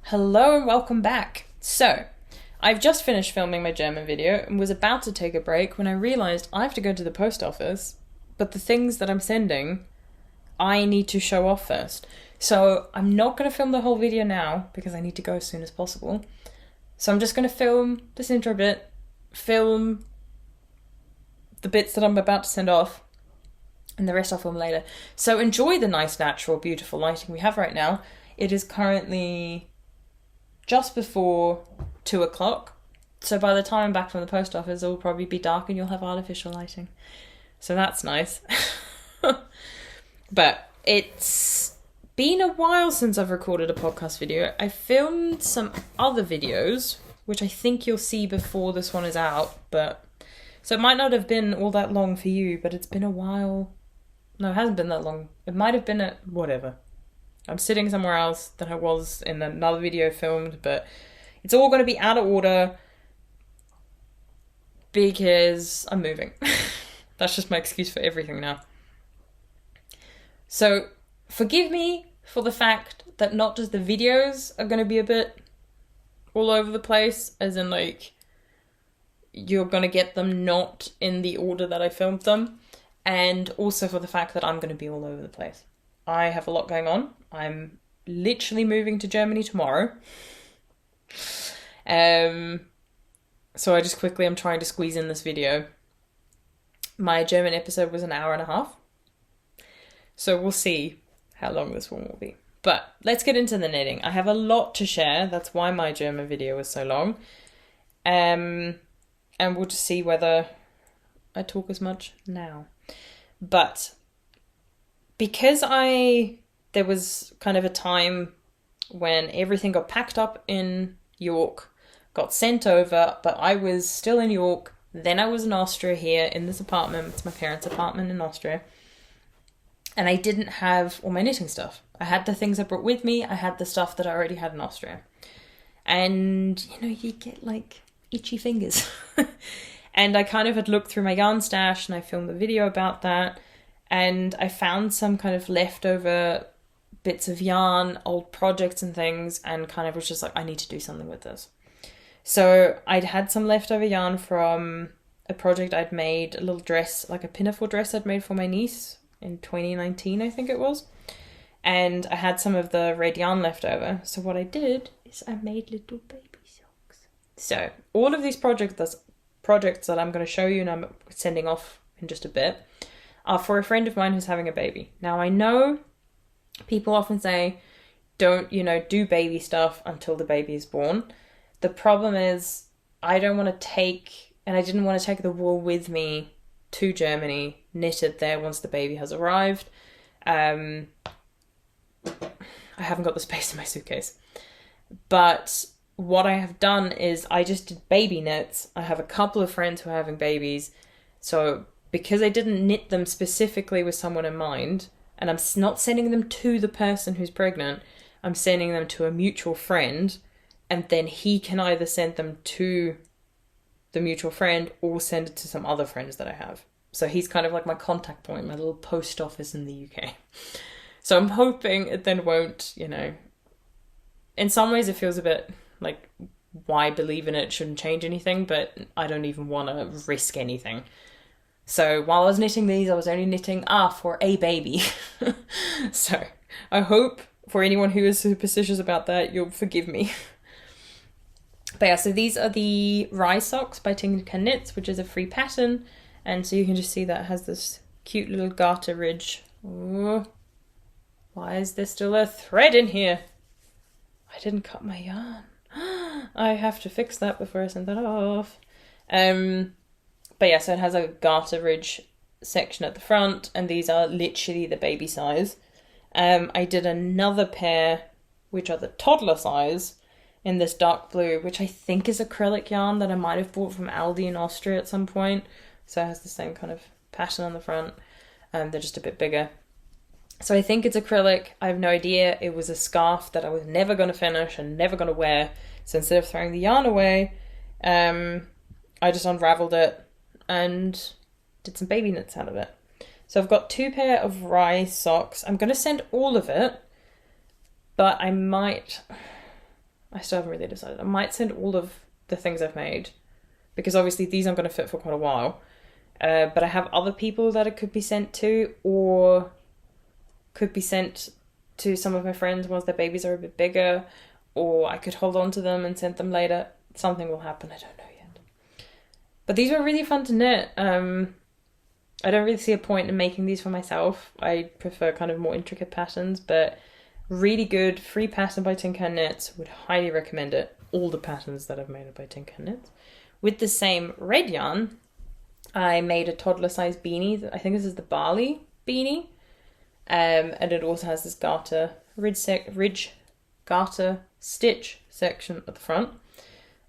Hello and welcome back. So, I've just finished filming my German video and was about to take a break when I realised I have to go to the post office, but the things that I'm sending, I need to show off first. So, I'm not going to film the whole video now because I need to go as soon as possible. So I'm just going to film this intro bit, film the bits that I'm about to send off, and the rest I'll film later. So enjoy the nice, natural, beautiful lighting we have right now. It is currently just before 2 o'clock. So by the time I'm back from the post office, it will probably be dark and you'll have artificial lighting. So that's nice. But it's been a while since I've recorded a podcast video. I filmed some other videos, which I think you'll see before this one is out, but so it might not have been all that long for you, but it's been a while. No, it hasn't been that long. It might have been whatever. I'm sitting somewhere else than I was in another video filmed, but it's all going to be out of order because I'm moving. That's just my excuse for everything now. So forgive me for the fact that not just the videos are going to be a bit all over the place, as in like you're going to get them not in the order that I filmed them, and also for the fact that I'm going to be all over the place. I have a lot going on. I'm literally moving to Germany tomorrow. So I'm trying to squeeze in this video. My German episode was an hour and a half. So we'll see how long this one will be. But let's get into the knitting. I have a lot to share. That's why my German video was so long. And we'll just see whether I talk as much now. But because there was kind of a time when everything got packed up in York, got sent over, but I was still in York. Then I was in Austria here in this apartment. It's my parents' apartment in Austria. And I didn't have all my knitting stuff. I had the things I brought with me. I had the stuff that I already had in Austria. And, you get like itchy fingers. And I kind of had looked through my yarn stash and I filmed a video about that. And I found some kind of leftover bits of yarn, old projects and things, and kind of was just like, I need to do something with this. So I'd had some leftover yarn from a project I'd made, a little dress, like a pinafore dress I'd made for my niece in 2019, I think it was. And I had some of the red yarn left over. So what I did is I made little baby socks. So all of these projects that I'm going to show you and I'm sending off in just a bit are for a friend of mine who's having a baby. Now I know people often say, don't, do baby stuff until the baby is born. The problem is I didn't want to take the wool with me to Germany, knit it there once the baby has arrived. I haven't got the space in my suitcase. But what I have done is I just did baby knits. I have a couple of friends who are having babies. So because I didn't knit them specifically with someone in mind, and I'm not sending them to the person who's pregnant, I'm sending them to a mutual friend, and then he can either send them to the mutual friend or send it to some other friends that I have. So he's kind of like my contact point, my little post office in the UK. So I'm hoping it then won't, in some ways it feels a bit like, why believe in it shouldn't change anything, but I don't even want to risk anything. So while I was knitting these, I was only knitting for a baby. So I hope for anyone who is superstitious about that, you'll forgive me. But yeah, so these are the Rise socks by TinCanKnits, which is a free pattern. And so you can just see that it has this cute little garter ridge. Ooh. Why is there still a thread in here? I didn't cut my yarn. I have to fix that before I send that off. But yeah, so it has a garter ridge section at the front, and these are literally the baby size. I did another pair, which are the toddler size, in this dark blue, which I think is acrylic yarn that I might have bought from Aldi in Austria at some point. So it has the same kind of pattern on the front. They're just a bit bigger. So I think it's acrylic. I have no idea. It was a scarf that I was never going to finish and never going to wear. So instead of throwing the yarn away, I just unraveled it and did some baby knits out of it. So I've got 2 pair of Rise socks. I'm going to send all of it, but I might I still haven't really decided. I might send all of the things I've made, because obviously these aren't going to fit for quite a while. But I have other people that it could be sent to, or could be sent to some of my friends once their babies are a bit bigger, or I could hold on to them and send them later. Something will happen, I don't know yet. But these were really fun to knit. I don't really see a point in making these for myself. I prefer kind of more intricate patterns, but really good free pattern by TinCanKnits. Would highly recommend it. All the patterns that I've made are by TinCanKnits. With the same red yarn, I made a toddler size beanie. I think this is the Bali beanie. And it also has this garter, ridge garter stitch section at the front.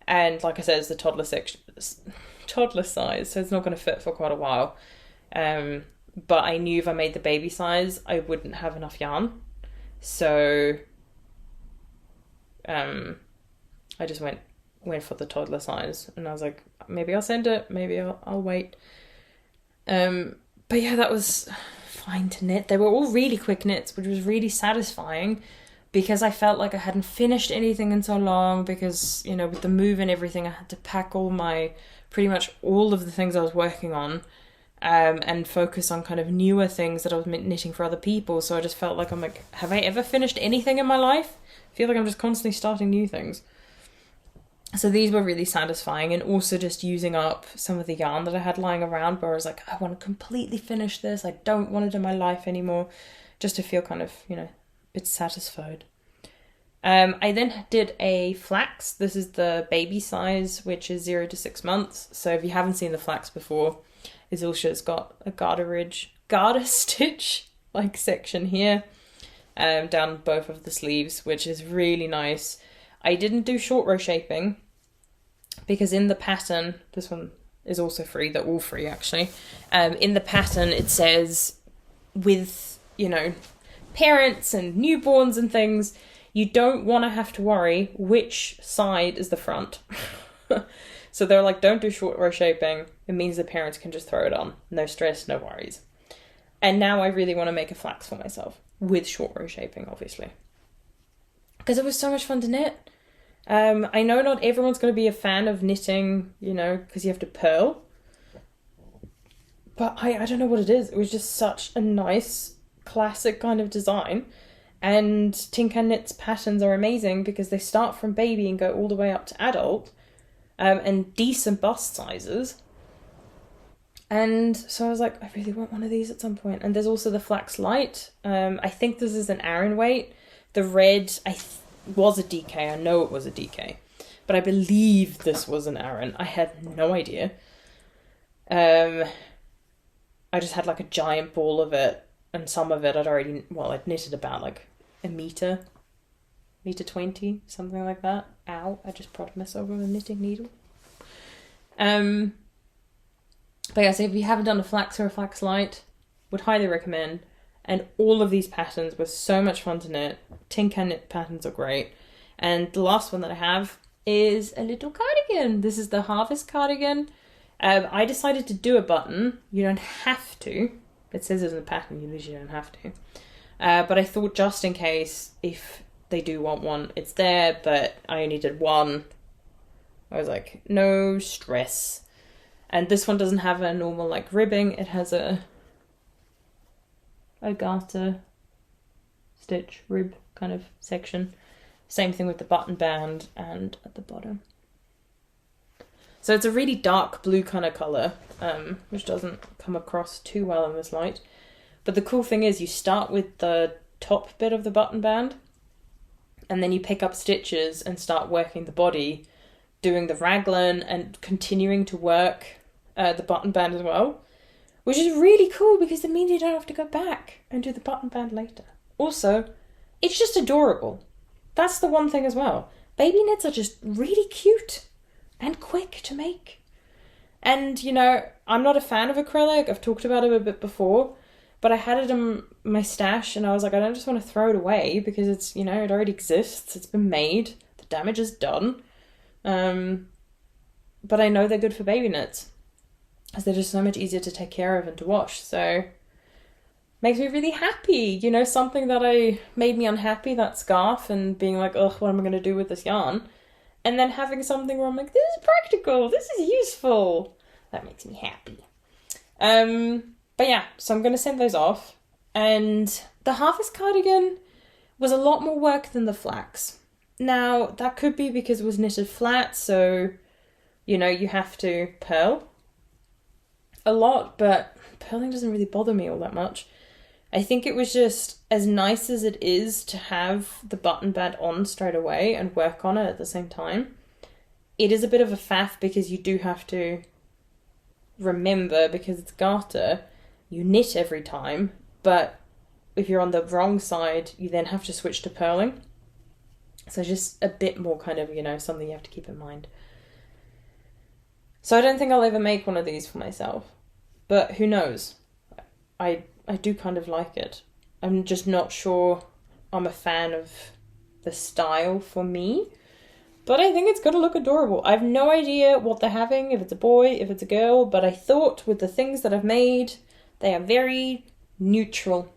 And like I said, it's the toddler size, so it's not going to fit for quite a while. But I knew if I made the baby size, I wouldn't have enough yarn. So I just went for the toddler size, and I was like, maybe I'll send it, maybe I'll wait. But yeah, that was fine to knit. They were all really quick knits, which was really satisfying, because I felt like I hadn't finished anything in so long, because, you know, with the move and everything, I had to pack pretty much all of the things I was working on, and focus on kind of newer things that I was knitting for other people. So I just felt like, I'm like, have I ever finished anything in my life? I feel like I'm just constantly starting new things. So these were really satisfying, and also just using up some of the yarn that I had lying around, where I was like, I want to completely finish this. I don't want it in my life anymore, just to feel kind of, you know, a bit satisfied. I then did a flax. This is the baby size, which is 0 to 6 months. So if you haven't seen the flax before, it's got a garter stitch like section here, down both of the sleeves, which is really nice. I didn't do short row shaping, because in the pattern, this one is also free, they're all free actually. In the pattern it says, with, you know, parents and newborns and things, you don't want to have to worry which side is the front. So they're like, don't do short row shaping. It means the parents can just throw it on. No stress, no worries. And now I really want to make a flax for myself, with short row shaping, obviously, because it was so much fun to knit. I know not everyone's going to be a fan of knitting, you know, because you have to purl. But I don't know what it is. It was just such a nice, classic kind of design. And TinCanKnits patterns are amazing, because they start from baby and go all the way up to adult, and decent bust sizes. And so I was like, I really want one of these at some point. And there's also the Flax Light. I think this is an Aran weight. The red, was a DK. I know it was a DK, but I believe this was an Aran. I had no idea. I just had like a giant ball of it, and some of it I'd knitted about like a meter 20, something like that. Ow, I just prodded myself with a knitting needle. But yeah, so if you haven't done a flax or a flax light, would highly recommend. And all of these patterns were so much fun to knit. TinCanKnit patterns are great. And the last one that I have is a little cardigan. This is the Harvest Cardigan. I decided to do a button. You don't have to. It says it's in the pattern, you usually don't have to. But I thought, just in case, if they do want one, it's there, but I only did one. I was like, no stress. And this one doesn't have a normal like ribbing. It has a garter stitch rib kind of section. Same thing with the button band and at the bottom. So it's a really dark blue kind of colour, which doesn't come across too well in this light. But the cool thing is, you start with the top bit of the button band, and then you pick up stitches and start working the body, doing the raglan and continuing to work the button band as well. Which is really cool, because it means you don't have to go back and do the button band later. Also, it's just adorable. That's the one thing as well. Baby knits are just really cute and quick to make. And, you know, I'm not a fan of acrylic. I've talked about it a bit before. But I had it in my stash, and I was like, I don't just want to throw it away, because it's, you know, it already exists. It's been made. The damage is done. But I know they're good for baby knits, as they're just so much easier to take care of and to wash. So makes me really happy. You know, something that made me unhappy, that scarf, and being like, ugh, what am I going to do with this yarn? And then having something where I'm like, this is practical, this is useful. That makes me happy. But yeah, so I'm going to send those off. And the Harvest Cardigan was a lot more work than the flax. Now, that could be because it was knitted flat, so, you know, you have to purl a lot, but purling doesn't really bother me all that much. I think it was just, as nice as it is to have the button band on straight away and work on it at the same time, it is a bit of a faff because you do have to remember, because it's garter, you knit every time, but if you're on the wrong side, you then have to switch to purling. So just a bit more kind of, you know, something you have to keep in mind. So I don't think I'll ever make one of these for myself, but who knows? I do kind of like it. I'm just not sure I'm a fan of the style for me, but I think it's going to look adorable. I have no idea what they're having, if it's a boy, if it's a girl, but I thought with the things that I've made, they are very neutral,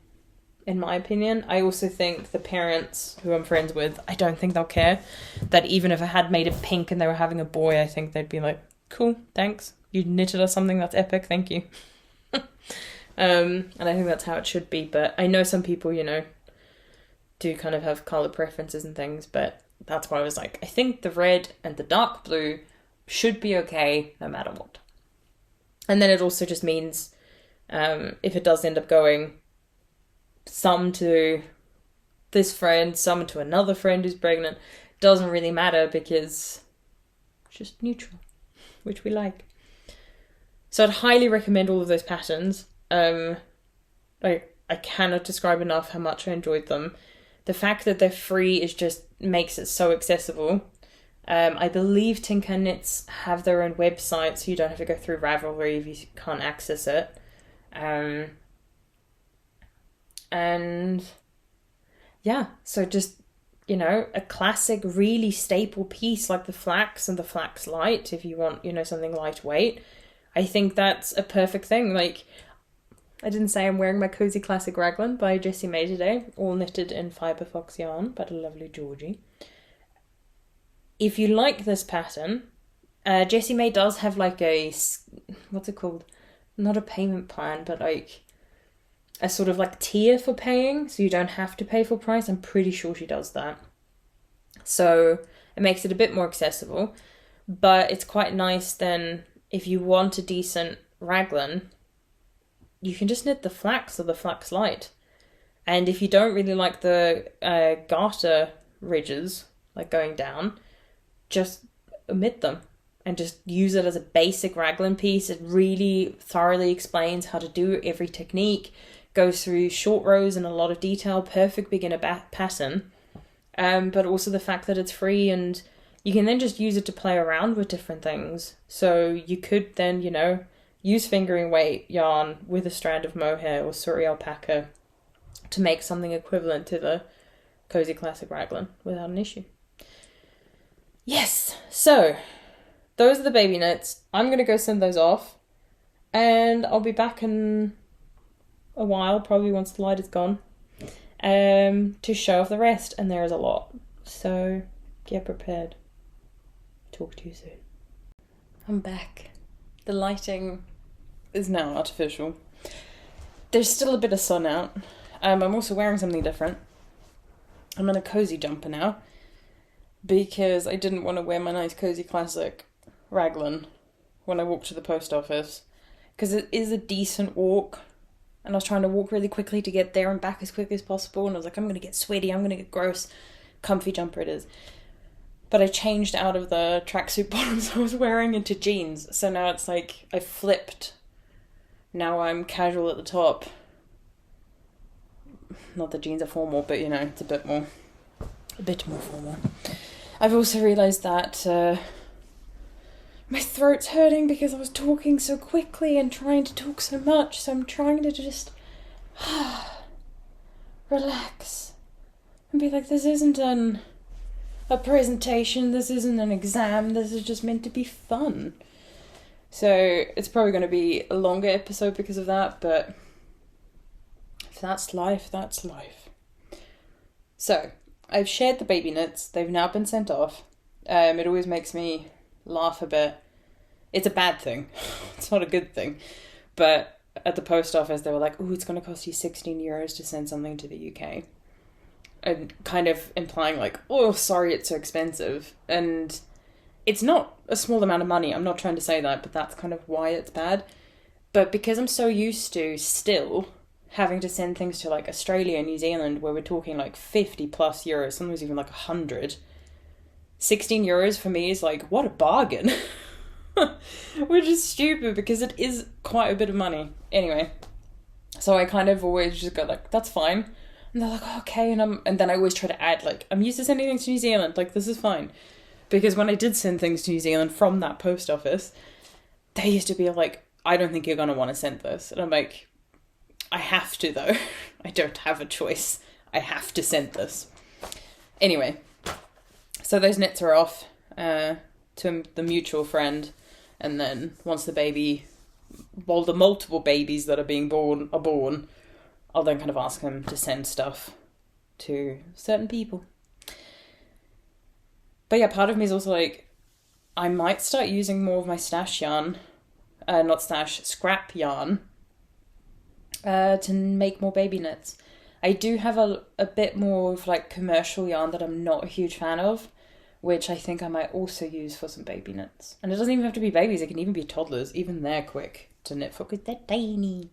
in my opinion. I also think the parents who I'm friends with, I don't think they'll care. That even if I had made it pink and they were having a boy, I think they'd be like, cool, thanks. You knitted us something that's epic, thank you. And I think that's how it should be, but I know some people, you know, do kind of have colour preferences and things, but that's why I was like, I think the red and the dark blue should be okay no matter what. And then it also just means, if it does end up going some to this friend, some to another friend who's pregnant, doesn't really matter because it's just neutral, which we like. So I'd highly recommend all of those patterns. I cannot describe enough how much I enjoyed them. The fact that they're free is just makes it so accessible. I believe TinCanKnits have their own website, so you don't have to go through Ravelry if you can't access it. And yeah, so just, you know, a classic, really staple piece like the flax and the flax light, if you want, you know, something lightweight. I think that's a perfect thing. Like, I didn't say I'm wearing my Cozy Classic Raglan by Jessie May today, all knitted in Fibre Fox yarn by the lovely Georgie. If you like this pattern, Jessie May does have like a, what's it called? Not a payment plan, but like a sort of like tier for paying, so you don't have to pay full price. I'm pretty sure she does that. So it makes it a bit more accessible, but it's quite nice then if you want a decent raglan, you can just knit the flax or the flax light. And if you don't really like the garter ridges, like going down, just omit them and just use it as a basic raglan piece. It really thoroughly explains how to do every technique, goes through short rows in a lot of detail, perfect beginner pattern. But also the fact that it's free and you can then just use it to play around with different things. So you could then, you know, use fingering weight yarn with a strand of mohair or suri alpaca to make something equivalent to the Cozy Classic Raglan without an issue. Yes, so those are the baby knits. I'm going to go send those off and I'll be back in a while, probably once the light is gone, to show off the rest, and there is a lot. So get prepared. Talk to you soon. I'm back. The lighting is now artificial. There's still a bit of sun out. I'm also wearing something different. I'm in a cozy jumper now because I didn't want to wear my nice Cozy Classic raglan when I walked to the post office, because it is a decent walk and I was trying to walk really quickly to get there and back as quickly as possible, and I was like, I'm going to get sweaty, I'm going to get gross. Comfy jumper it is. But I changed out of the tracksuit bottoms I was wearing into jeans. So now it's like I flipped. Now I'm casual at the top. Not that jeans are formal, but you know, it's a bit more formal. I've also realised that my throat's hurting because I was talking so quickly and trying to talk so much. So I'm trying to just relax and be like, this isn't a presentation, this isn't an exam, this is just meant to be fun. So it's probably going to be a longer episode because of that, but If that's life, that's life. So, I've shared the baby knits. They've now been sent off. It always makes me laugh a bit. It's a bad thing. It's not a good thing. But at the post office, they were like, "Oh, it's going to cost you €16 to send something to the UK." And kind of implying like, "Oh, sorry, it's so expensive." And it's not a small amount of money. I'm not trying to say that, but that's kind of why it's bad. But because I'm so used to still having to send things to like Australia and New Zealand, where we're talking like 50 plus euros, sometimes even like 100, €16 for me is like, what a bargain. Which is stupid because it is quite a bit of money. Anyway, so I kind of always just go like, that's fine. And they're like, oh, okay. And then I always try to add like, I'm used to sending things to New Zealand. Like, this is fine. Because when I did send things to New Zealand from that post office, they used to be like, I don't think you're going to want to send this. And I'm like, I have to though. I don't have a choice. I have to send this. Anyway, so those knits are off to the mutual friend. And then once the multiple babies that are being born are born, I'll then kind of ask him to send stuff to certain people. But yeah, part of me is also like, I might start using more of my scrap yarn, to make more baby knits. I do have a bit more of like commercial yarn that I'm not a huge fan of, which I think I might also use for some baby knits. And it doesn't even have to be babies, it can even be toddlers. Even they're quick to knit for because they're tiny.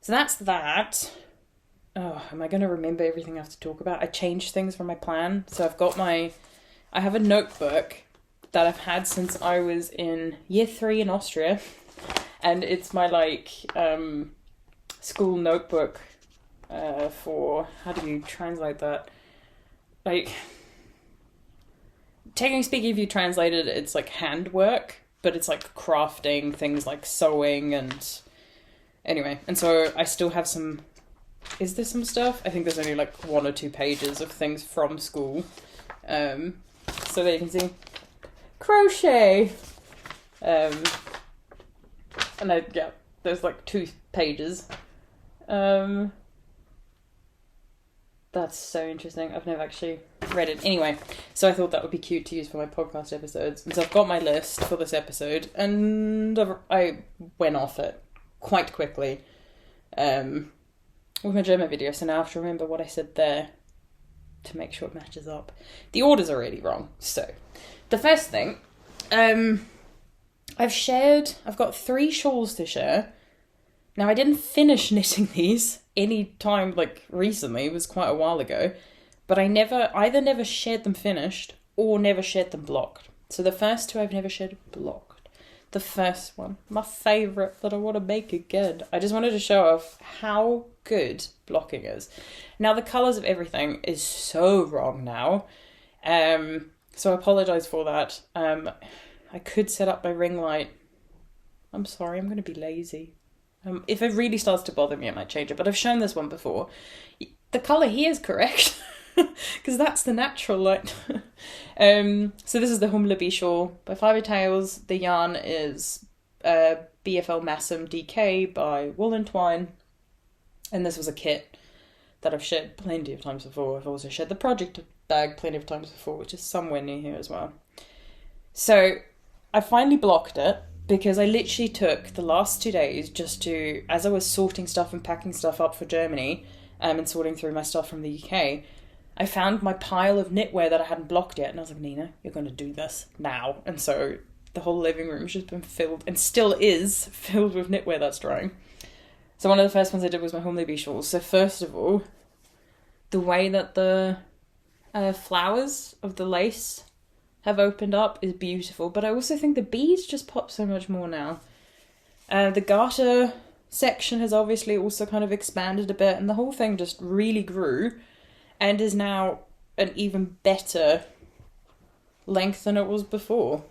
So that's that. Oh, am I going to remember everything I have to talk about? I changed things from my plan. So I have a notebook that I've had since I was in year 3 in Austria. And it's my like school notebook for, how do you translate that? Like, technically speaking, if you translate it, it's like handwork, but it's like crafting, things like sewing and... Anyway, and so I still have some... Is there some stuff? I think there's only like 1 or 2 pages of things from school. So there you can see crochet. And there's like 2 pages. That's so interesting. I've never actually read it. Anyway, so I thought that would be cute to use for my podcast episodes. And so I've got my list for this episode, and I went off it quite quickly with my German video, so now I have to remember what I said there to make sure it matches up. The order's already wrong. So the first thing, I've got 3 shawls to share. Now I didn't finish knitting these any time like recently, it was quite a while ago, but I either never shared them finished or never shared them blocked. So the first 2 I've never shared blocked. The first one, my favourite that I want to make again. I just wanted to show off how good blocking is. Now the colours of everything is so wrong now. So I apologise for that. I could set up my ring light. I'm sorry, I'm going to be lazy. If it really starts to bother me, I might change it. But I've shown this one before. The colour here is correct. Because that's the natural light. So this is the Humlebi shawl by Fairytale. The yarn is BFL Massum DK by Woollentwine. And this was a kit that I've shared plenty of times before. I've also shared the project bag plenty of times before, which is somewhere near here as well. So I finally blocked it because I literally took the last 2 days just to, as I was sorting stuff and packing stuff up for Germany, and sorting through my stuff from the UK, I found my pile of knitwear that I hadn't blocked yet, and I was like, Nina, you're going to do this now. And so the whole living room's just been filled, and still is, filled with knitwear that's drying. So one of the first ones I did was my Humlebi shawls. So first of all, the way that the flowers of the lace have opened up is beautiful, but I also think the beads just pop so much more now. The garter section has obviously also kind of expanded a bit, and the whole thing just really grew and is now an even better length than it was before.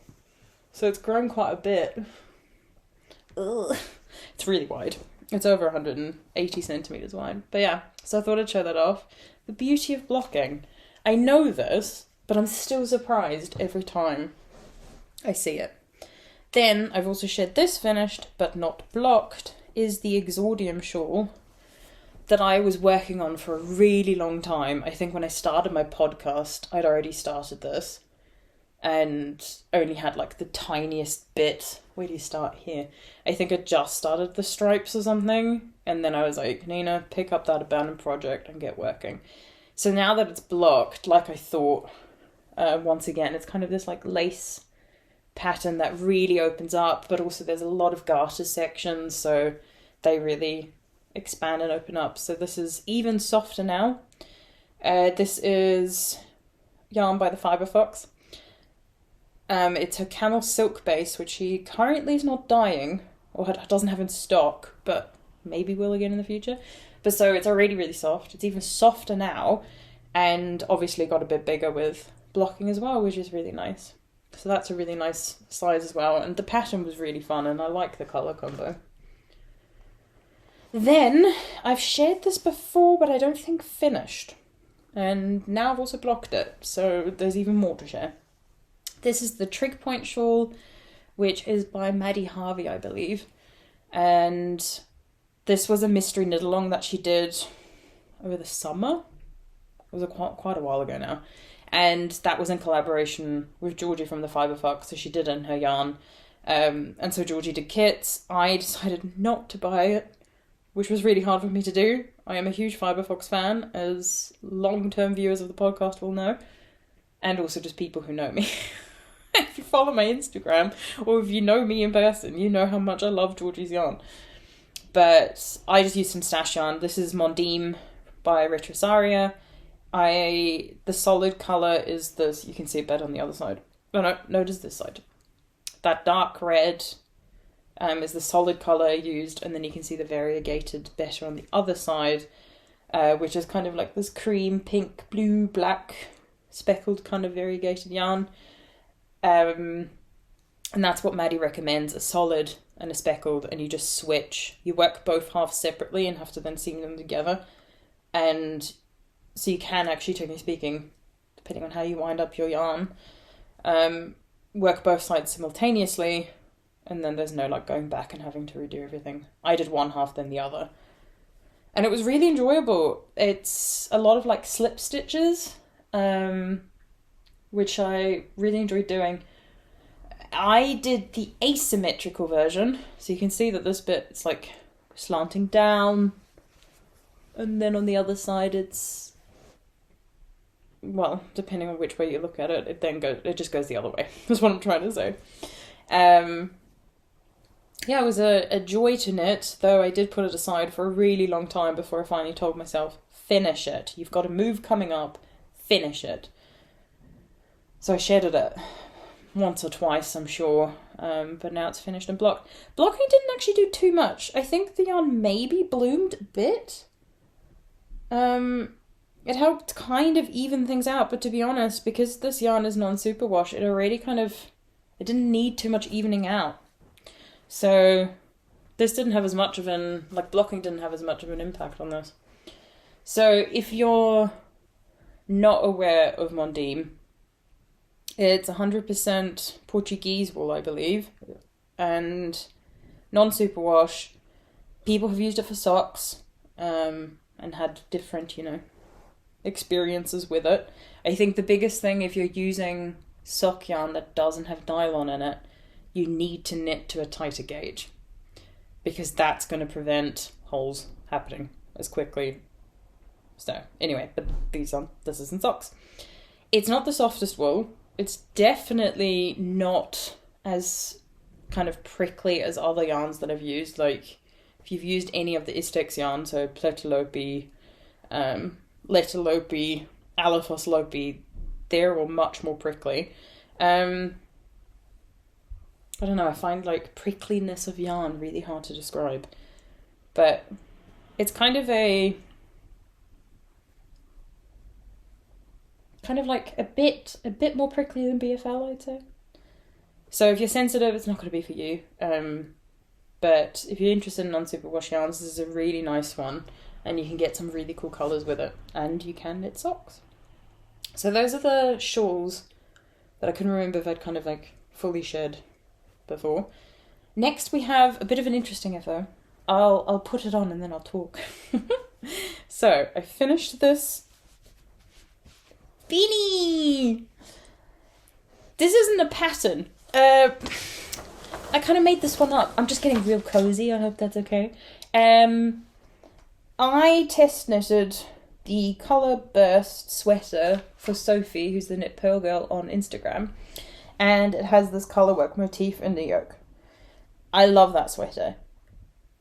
So it's grown quite a bit. Ugh. It's really wide. It's over 180 centimetres wide. But yeah, so I thought I'd show that off. The beauty of blocking. I know this, but I'm still surprised every time I see it. Then I've also shared this finished, but not blocked, is the Exordium Shawl that I was working on for a really long time. I think when I started my podcast, I'd already started this and only had like the tiniest bit. Where do you start here? I think I just started the stripes or something, and then I was like, Nina, pick up that abandoned project and get working. So now that it's blocked, like I thought, once again, it's kind of this like lace pattern that really opens up, but also there's a lot of garter sections, so they really expand and open up. So this is even softer now. This is yarn by the Fibre Fox. It's her Camel silk base, which she currently is not dyeing, or doesn't have in stock, but maybe will again in the future. But so it's already really soft. It's even softer now, and obviously got a bit bigger with blocking as well, which is really nice. So that's a really nice size as well, and the pattern was really fun, and I like the colour combo. Then, I've shared this before, but I don't think finished. And now I've also blocked it, so there's even more to share. This is the Trig Point Shawl, which is by Maddie Harvey, I believe. And this was a mystery knit-along that she did over the summer. It was quite a while ago now. And that was in collaboration with Georgie from the Fibre Fox, so she did it in her yarn. And so Georgie did kits. I decided not to buy it, which was really hard for me to do. I am a huge Fibre Fox fan, as long-term viewers of the podcast will know. And also just people who know me. If you follow my Instagram, or if you know me in person, you know how much I love Georgie's yarn. But I just used some stash yarn. This is Mondim by Retrosaria. The solid colour is this. You can see it better on the other side. No, just this side. That dark red is the solid colour used, and then you can see the variegated better on the other side, which is kind of like this cream, pink, blue, black, speckled kind of variegated yarn. And that's what Maddie recommends, a solid and a speckled, and you just switch. You work both halves separately and have to then seam them together. And so you can actually, technically speaking, depending on how you wind up your yarn, work both sides simultaneously, and then there's no like going back and having to redo everything. I did one half then the other, and it was really enjoyable. It's a lot of like slip stitches, which I really enjoyed doing. I did the asymmetrical version, so you can see that this bit it's like slanting down, and then on the other side it's, well, depending on which way you look at it, it just goes the other way. That's what I'm trying to say. Yeah, it was a joy to knit, though I did put it aside for a really long time before I finally told myself, finish it. You've got a move coming up, finish it. So I shedded it once or twice, I'm sure, but now it's finished and blocked. Blocking didn't actually do too much. I think the yarn maybe bloomed a bit. It helped kind of even things out, but to be honest, because this yarn is non-superwash, it didn't need too much evening out. So this didn't have as much of blocking didn't have as much of an impact on this. So if you're not aware of Mondim, it's 100% Portuguese wool, I believe, and non-superwash. People have used it for socks, and had different, experiences with it. I think the biggest thing, if you're using sock yarn that doesn't have nylon in it, you need to knit to a tighter gauge, because that's going to prevent holes happening as quickly. So anyway, but this isn't socks. It's not the softest wool. It's definitely not as kind of prickly as other yarns that I've used. Like if you've used any of the Istex yarn, so Pletalopi, Letalopi, Alaphoslopi, they're all much more prickly. I don't know, I find like prickliness of yarn really hard to describe. But it's kind of like a bit more prickly than BFL, I'd say. So if you're sensitive, it's not going to be for you. But if you're interested in non-superwash yarns, this is a really nice one, and you can get some really cool colours with it, and you can knit socks. So those are the shawls that I couldn't remember if I'd kind of like fully shed before. Next we have a bit of an interesting info. I'll put it on and then I'll talk. So, I finished this beanie. This isn't a pattern. I kind of made this one up. I'm just getting real cozy. I hope that's okay. I test knitted the Colour Burst sweater for Sophie, who's the Knit Pearl Girl on Instagram. And it has this colourwork motif in the yoke. I love that sweater.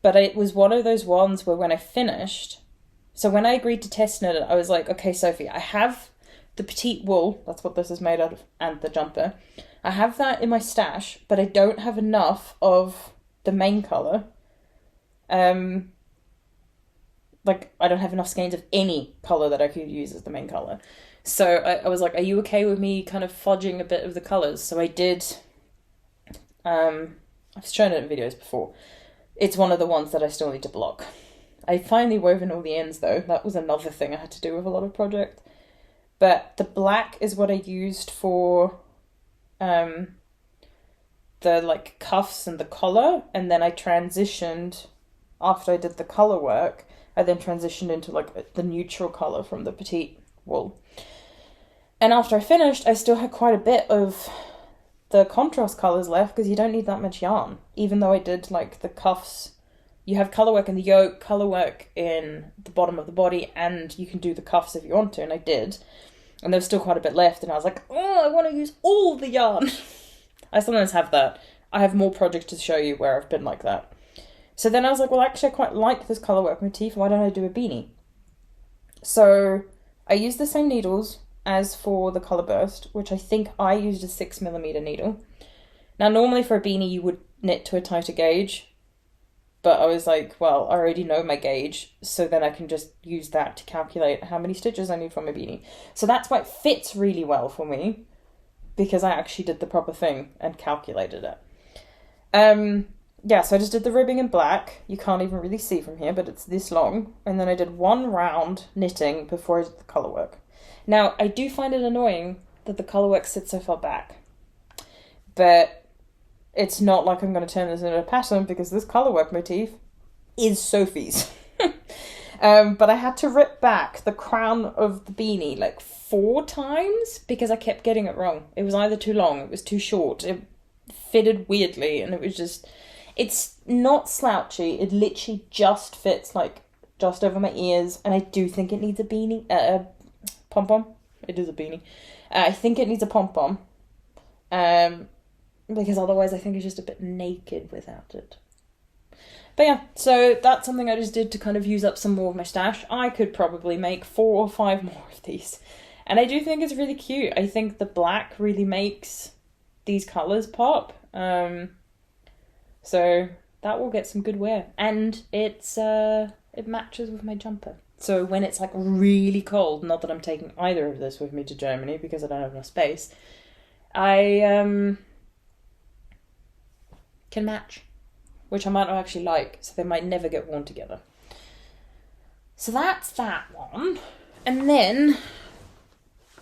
But it was one of those ones where when I finished... So when I agreed to test knit it, I was like, okay, Sophie, I have the Petite wool, that's what this is made out of, and the jumper. I have that in my stash, but I don't have enough of the main colour. Like, I don't have enough skeins of any colour that I could use as the main colour. So I was like, are you okay with me kind of fudging a bit of the colours? So I did, I've shown it in videos before. It's one of the ones that I still need to block. I finally woven all the ends though. That was another thing I had to do with a lot of project. But the black is what I used for the like cuffs and the collar. And then I transitioned, after I did the colour work, I then transitioned into like the neutral colour from the Petite wool. And after I finished, I still had quite a bit of the contrast colours left because you don't need that much yarn. Even though I did like the cuffs, you have colourwork in the yoke, colourwork in the bottom of the body, and you can do the cuffs if you want to, and I did. And there was still quite a bit left, and I was like, oh, I want to use all the yarn. I sometimes have that. I have more projects to show you where I've been like that. So then I was like, well, actually I quite like this colourwork motif, why don't I do a beanie? So I used the same needles as for the Colour Burst, which I think I used a 6mm needle. Now normally for a beanie you would knit to a tighter gauge, but I was like, well, I already know my gauge, so then I can just use that to calculate how many stitches I need for my beanie. So that's why it fits really well for me, because I actually did the proper thing and calculated it. Yeah, so I just did the ribbing in black. You can't even really see from here, but it's this long. And then I did one round knitting before I did the colourwork. Now, I do find it annoying that the colourwork sits so far back. But it's not like I'm going to turn this into a pattern because this colourwork motif is Sophie's. But I had to rip back the crown of the beanie like 4 times because I kept getting it wrong. It was either too long, it was too short, it fitted weirdly, and it was just... It's not slouchy, it literally just fits like just over my ears, and I do think it needs a beanie, pom-pom. It is a beanie. I think it needs a pom-pom, because otherwise I think it's just a bit naked without it. But yeah, so that's something I just did to kind of use up some more of my stash. I could probably make 4 or 5 more of these, and I do think it's really cute. I think the black really makes these colours pop. So that will get some good wear, and it's it matches with my jumper. So when it's like really cold, not that I'm taking either of this with me to Germany because I don't have enough space, I can match, which I might not actually like, so they might never get worn together. So that's that one, and then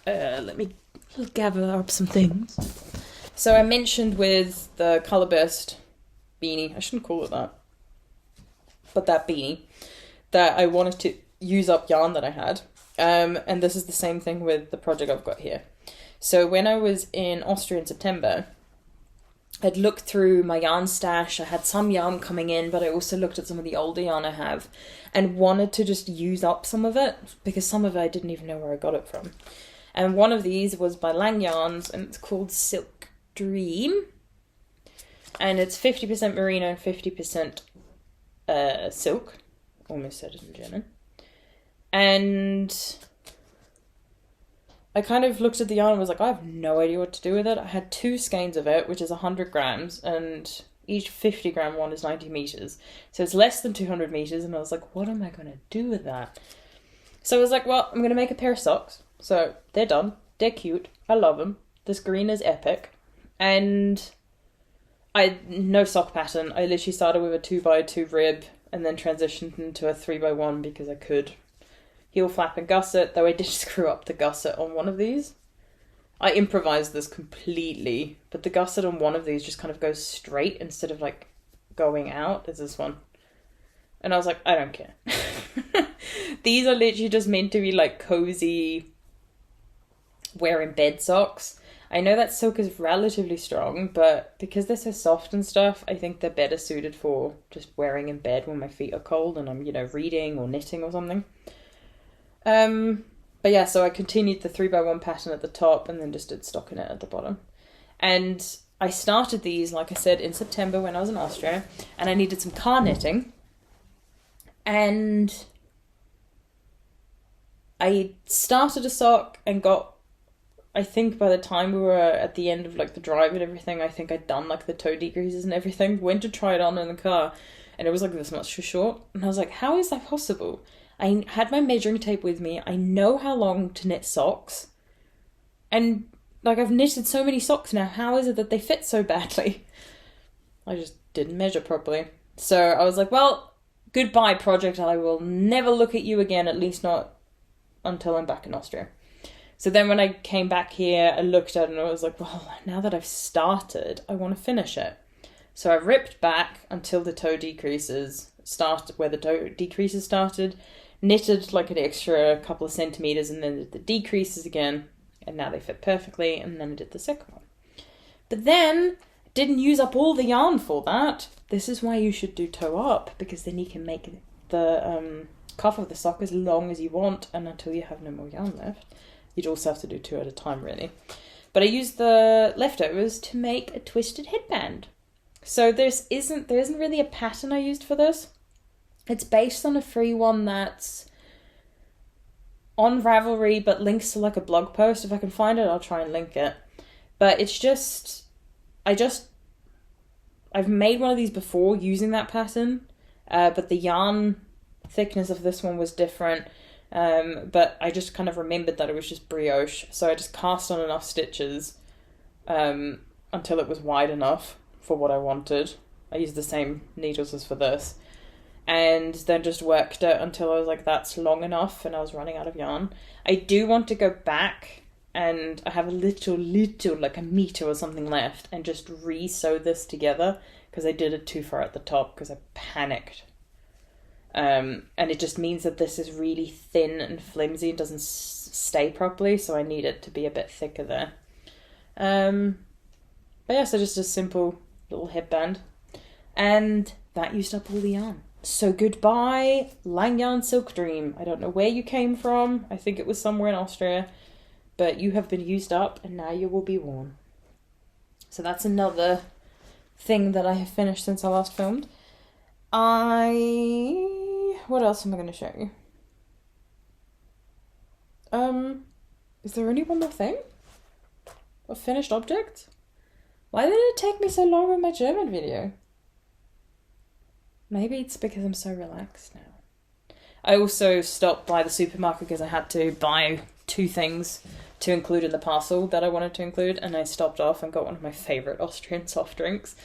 let me gather up some things. So I mentioned with the Colour Burst beanie, I shouldn't call it that, but that beanie, that I wanted to use up yarn that I had, and this is the same thing with the project I've got here. So when I was in Austria in September, I'd looked through my yarn stash. I had some yarn coming in, but I also looked at some of the older yarn I have and wanted to just use up some of it because some of it I didn't even know where I got it from. And one of these was by Lang Yarns, and it's called Silk Dream. And it's 50% merino and 50% silk. Almost said it in German. And I kind of looked at the yarn and was like, I have no idea what to do with it. I had 2 skeins of it, which is 100 grams, and each 50 gram one is 90 meters. So it's less than 200 meters, and I was like, what am I going to do with that? So I was like, well, I'm going to make a pair of socks. So they're done. They're cute. I love them. This green is epic. And no sock pattern. I literally started with a 2x2 rib and then transitioned into a 3x1 because I could. Heel flap and gusset, though I did screw up the gusset on one of these. I improvised this completely, but the gusset on one of these just kind of goes straight instead of like going out, as this one. And I was like, I don't care. These are literally just meant to be like cozy wear in bed socks. I know that silk is relatively strong, but because they're so soft and stuff, I think they're better suited for just wearing in bed when my feet are cold and I'm, you know, reading or knitting or something. But yeah, so I continued the 3x1 pattern at the top and then just did stockinette at the bottom. And I started these, like I said, in September when I was in Austria, and I needed some car knitting. And I started a sock and got, I think by the time we were at the end of like the drive and everything, I think I'd done like the toe decreases and everything, went to try it on in the car, and it was like this much too short. And I was like, how is that possible? I had my measuring tape with me. I know how long to knit socks. And like I've knitted so many socks now. How is it that they fit so badly? I just didn't measure properly. So I was like, well, goodbye project. I will never look at you again, at least not until I'm back in Austria. So then when I came back here, I looked at it and I was like, well, now that I've started, I want to finish it. So I ripped back until the toe decreases started, where the toe decreases started, knitted like an extra couple of centimeters and then did the decreases again. And now they fit perfectly, and then I did the second one. But then, didn't use up all the yarn for that. This is why you should do toe up, because then you can make the cuff of the sock as long as you want, and until you have no more yarn left. You'd also have to do 2 at a time, really. But I used the leftovers to make a twisted headband. So there isn't really a pattern I used for this. It's based on a free one that's on Ravelry, but links to like a blog post. If I can find it, I'll try and link it. But it's just, I've made one of these before using that pattern, but the yarn thickness of this one was different. But I just kind of remembered that it was just brioche, so I just cast on enough stitches until it was wide enough for what I wanted. I used the same needles as for this. And then just worked it until I was like, that's long enough, and I was running out of yarn. I do want to go back, and I have a little, like a meter or something left, and just re-sew this together, because I did it too far at the top, because I panicked. And it just means that this is really thin and flimsy, and doesn't stay properly, so I need it to be a bit thicker there. But yeah, so just a simple little headband. And that used up all the yarn. So goodbye, Lang Yarn Silk Dream. I don't know where you came from. I think it was somewhere in Austria. But you have been used up and now you will be worn. So that's another thing that I have finished since I last filmed. What else am I going to show you? Is there only one more thing? A finished object? Why did it take me so long with my German video? Maybe it's because I'm so relaxed now. I also stopped by the supermarket because I had to buy 2 things to include in the parcel that I wanted to include, and I stopped off and got one of my favourite Austrian soft drinks.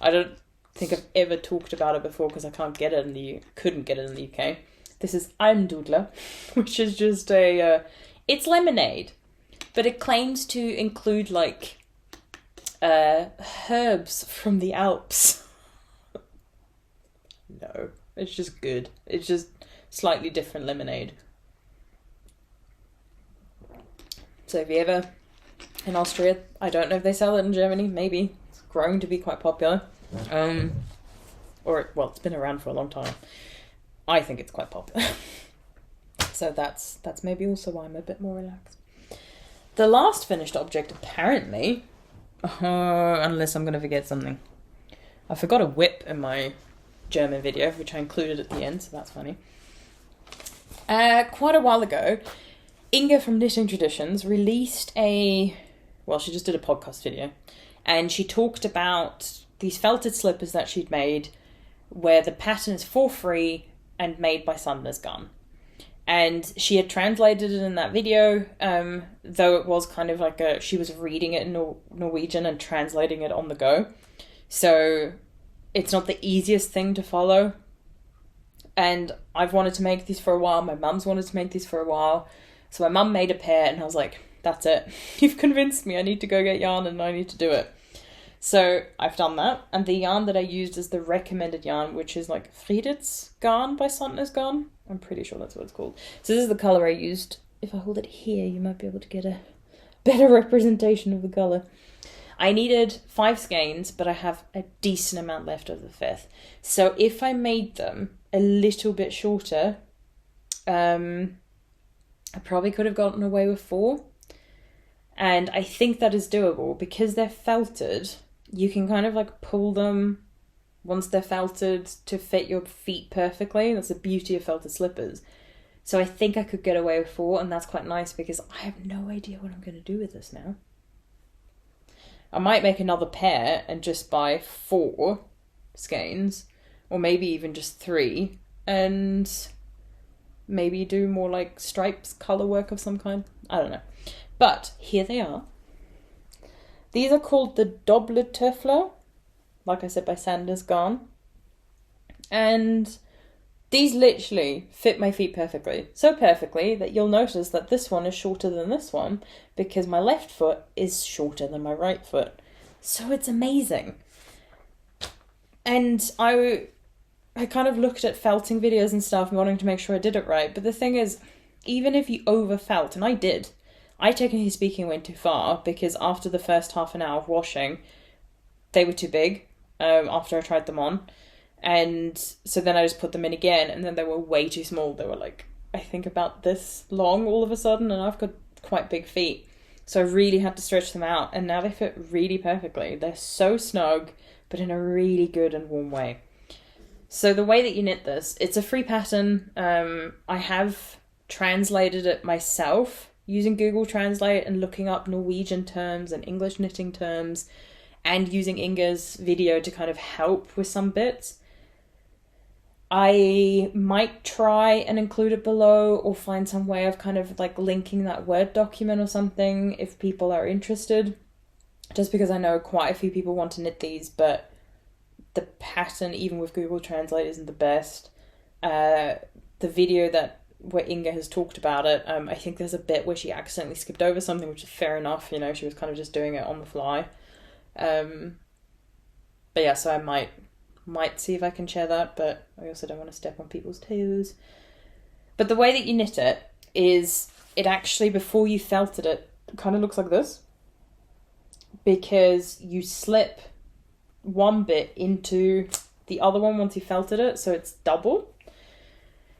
I don't think I've ever talked about it before because I couldn't get it in the UK. This is Almdudler, which is just it's lemonade, but it claims to include like herbs from the Alps. No, it's just good. It's just slightly different lemonade. So if you ever in Austria, I don't know if they sell it in Germany, maybe. It's growing to be quite popular. It's been around for a long time. I think it's quite popular. So that's maybe also why I'm a bit more relaxed. The last finished object, apparently, unless I'm going to forget something. I forgot a whip in my German video, which I included at the end, so that's funny. Quite a while ago, Inga from Knitting Traditions released she just did a podcast video, and she talked about these felted slippers that she'd made, where the pattern is for free and made by Sandnes Garn. And she had translated it in that video, though it was kind of like she was reading it in Norwegian and translating it on the go. So it's not the easiest thing to follow. And I've wanted to make these for a while. My mum's wanted to make these for a while. So my mum made a pair and I was like, that's it. You've convinced me. I need to go get yarn and I need to do it. So I've done that. And the yarn that I used is the recommended yarn, which is like Fridets Garn by Sandnes Garn. I'm pretty sure that's what it's called. So this is the colour I used. If I hold it here, you might be able to get a better representation of the colour. I needed 5 skeins, but I have a decent amount left of the 5th. So if I made them a little bit shorter, I probably could have gotten away with 4. And I think that is doable because they're felted. You can kind of like pull them once they're felted to fit your feet perfectly. That's the beauty of felted slippers. So I think I could get away with 4, and that's quite nice because I have no idea what I'm going to do with this now. I might make another pair and just buy 4 skeins, or maybe even just 3, and maybe do more like stripes, colour work of some kind. I don't know. But here they are. These are called the Doble Tøfler, like I said, by Sanders Garn. And these literally fit my feet perfectly. So perfectly that you'll notice that this one is shorter than this one because my left foot is shorter than my right foot. So it's amazing. And I kind of looked at felting videos and stuff, wanting to make sure I did it right. But the thing is, even if you over felt, and I did, I technically speaking went too far because after the first half an hour of washing, they were too big after I tried them on. And so then I just put them in again, and then they were way too small. They were like, I think about this long all of a sudden, and I've got quite big feet. So I really had to stretch them out, and now they fit really perfectly. They're so snug, but in a really good and warm way. So the way that you knit this, it's a free pattern. I have translated it myself using Google Translate and looking up Norwegian terms and English knitting terms, and using Inga's video to kind of help with some bits. I might try and include it below or find some way of kind of like linking that Word document or something if people are interested. Just because I know quite a few people want to knit these, but the pattern, even with Google Translate, isn't the best. The video where Inga has talked about it, I think there's a bit where she accidentally skipped over something, which is fair enough, you know, she was kind of just doing it on the fly. But yeah, so I might see if I can share that, but I also don't want to step on people's toes. But the way that you knit it is, it actually, before you felted it, kind of looks like this, because you slip one bit into the other one once you felted it, so it's double.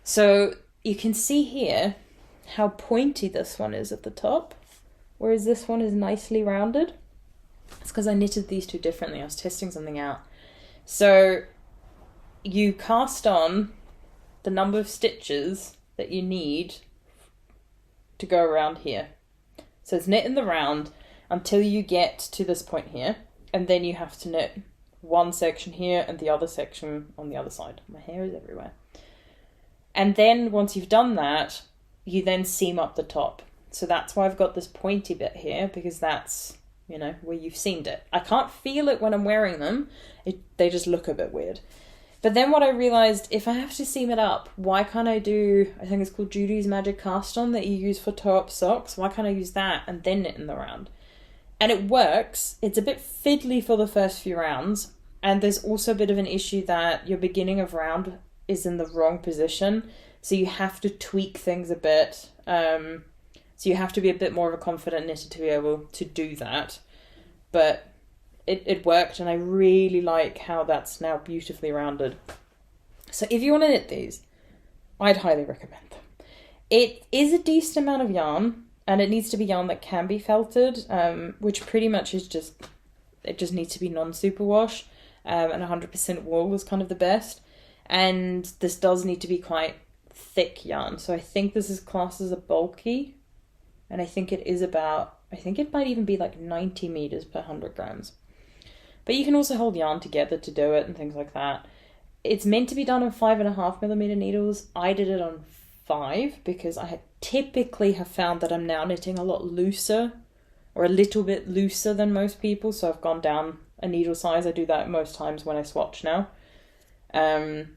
So you can see here how pointy this one is at the top, whereas this one is nicely rounded. It's because I knitted these two differently. I was testing something out. So you cast on the number of stitches that you need to go around here. So it's knit in the round until you get to this point here, and then you have to knit one section here and the other section on the other side. My hair is everywhere. And then once you've done that, you then seam up the top. So that's why I've got this pointy bit here, because that's, you know, where you've seamed it. I can't feel it when I'm wearing them. They just look a bit weird. But then what I realised, if I have to seam it up, why can't I do, I think it's called Judy's Magic Cast On that you use for toe-up socks. Why can't I use that and then knit in the round? And it works. It's a bit fiddly for the first few rounds. And there's also a bit of an issue that your beginning of round is in the wrong position. So you have to tweak things a bit. So you have to be a bit more of a confident knitter to be able to do that. But it worked, and I really like how that's now beautifully rounded. So if you want to knit these, I'd highly recommend them. It is a decent amount of yarn, and it needs to be yarn that can be felted, which pretty much is it just needs to be non-superwash, and 100% wool is kind of the best. And this does need to be quite thick yarn, so I think this is classed as a bulky, and I think it is about, I think it might even be like 90 meters per 100 grams. But you can also hold yarn together to do it and things like that. It's meant to be done on 5.5mm needles. I did it on 5 because I typically have found that I'm now knitting a lot looser, or a little bit looser than most people, so I've gone down a needle size. I do that most times when I swatch now. And